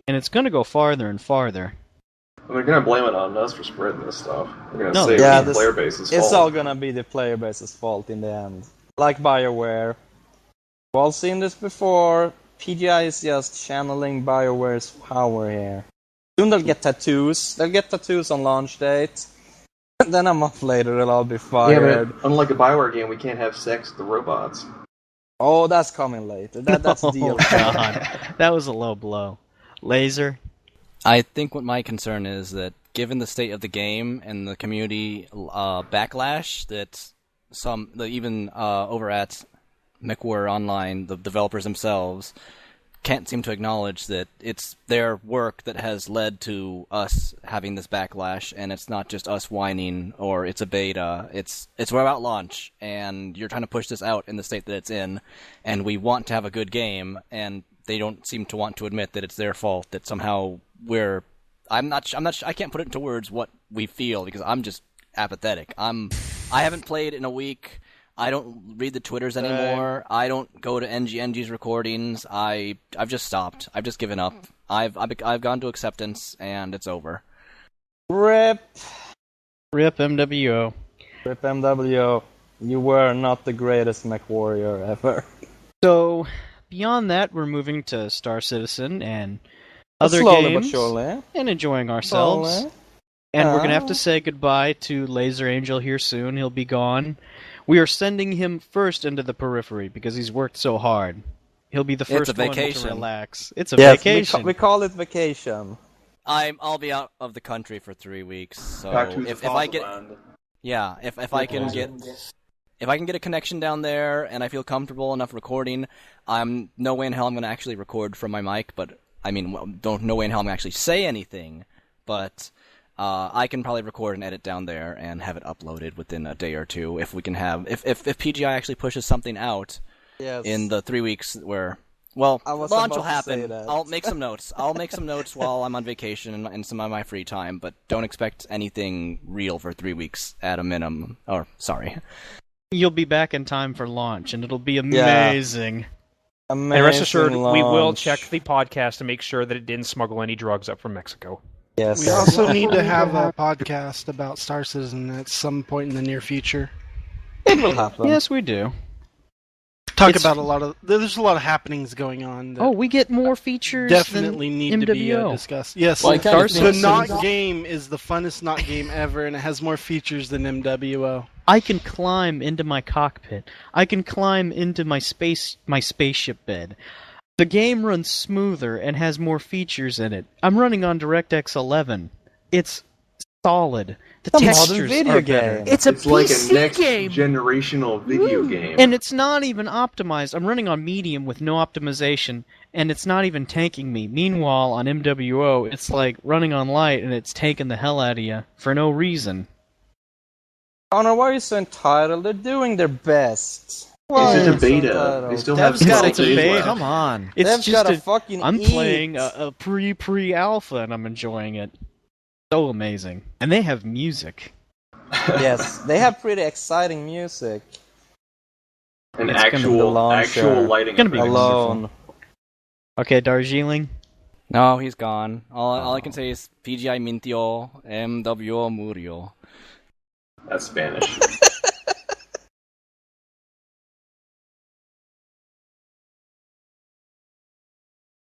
and it's going to go farther and farther. They're going to blame it on us for spreading this stuff. They're going to say it's the player base's fault. It's all going to be the player base's fault in the end. Like BioWare. We've all seen this before. PGI is just channeling BioWare's power here. Soon they'll get tattoos. They'll get tattoos on launch date. Then a month later they'll all be fired. Yeah, but unlike a BioWare game, we can't have sex with the robots. Oh, that's coming later. That's the deal. Oh, God. That was a low blow. Laser? I think what my concern is that given the state of the game and the community backlash that even over at MechWarrior Online, the developers themselves can't seem to acknowledge that it's their work that has led to us having this backlash, and it's not just us whining or it's a beta. It's we're about launch, and you're trying to push this out in the state that it's in, and we want to have a good game, and they don't seem to want to admit that it's their fault, that somehow I can't put it into words what we feel because I'm just apathetic. I haven't played in a week. I don't read the Twitters anymore. I don't go to NG's recordings. I've just stopped. I've just given up. I've gone to acceptance, and it's over. RIP MWO. RIP MWO. You were not the greatest MechWarrior ever. So, beyond that, we're moving to Star Citizen and other slowly games. But surely. And enjoying ourselves. And we're going to have to say goodbye to Laser Angel here soon. He'll be gone. We are sending him first into the periphery because he's worked so hard. He'll be the first one to relax. It's a vacation. We call it vacation. I'll be out of the country for 3 weeks. So if I can get a connection down there and I feel comfortable enough recording, no way in hell I'm going to actually record from my mic. But I mean, no way in hell I'm going to actually say anything. But I can probably record and edit down there and have it uploaded within a day or two if we can have if PGI actually pushes something out in the 3 weeks where launch will happen. I'll make some notes. I'll make some notes while I'm on vacation and some of my free time, but don't expect anything real for 3 weeks at a minimum. Sorry. You'll be back in time for launch, and it'll be amazing. And rest assured, we will check the podcast to make sure that it didn't smuggle any drugs up from Mexico. Yes. We also need to have a podcast about Star Citizen at some point in the near future. It will happen. Yes, we do. There's a lot of happenings going on. We get more features. Definitely than need MWO. to be discussed. Yes, Star Citizen. The Not game is the funnest Not game ever, and it has more features than MWO. I can climb into my cockpit. I can climb into my spaceship bed. The game runs smoother and has more features in it. I'm running on DirectX 11. It's solid. The textures are better. It's like a next generational video game. And it's not even optimized. I'm running on medium with no optimization, and it's not even tanking me. Meanwhile, on MWO, it's like running on light, and it's taking the hell out of you for no reason. Connor, why are you so entitled? They're doing their best. It's a beta. They still have it's a days beta. left. Come on. It's just I'm eat. playing a pre-alpha, and I'm enjoying it. So amazing. And they have music. Yes, they have pretty exciting music. And actual lighting. It's gonna be alone. wonderful. Okay, Darjeeling. No, he's gone. All I can say is PGI mintió, MWO murió. That's Spanish.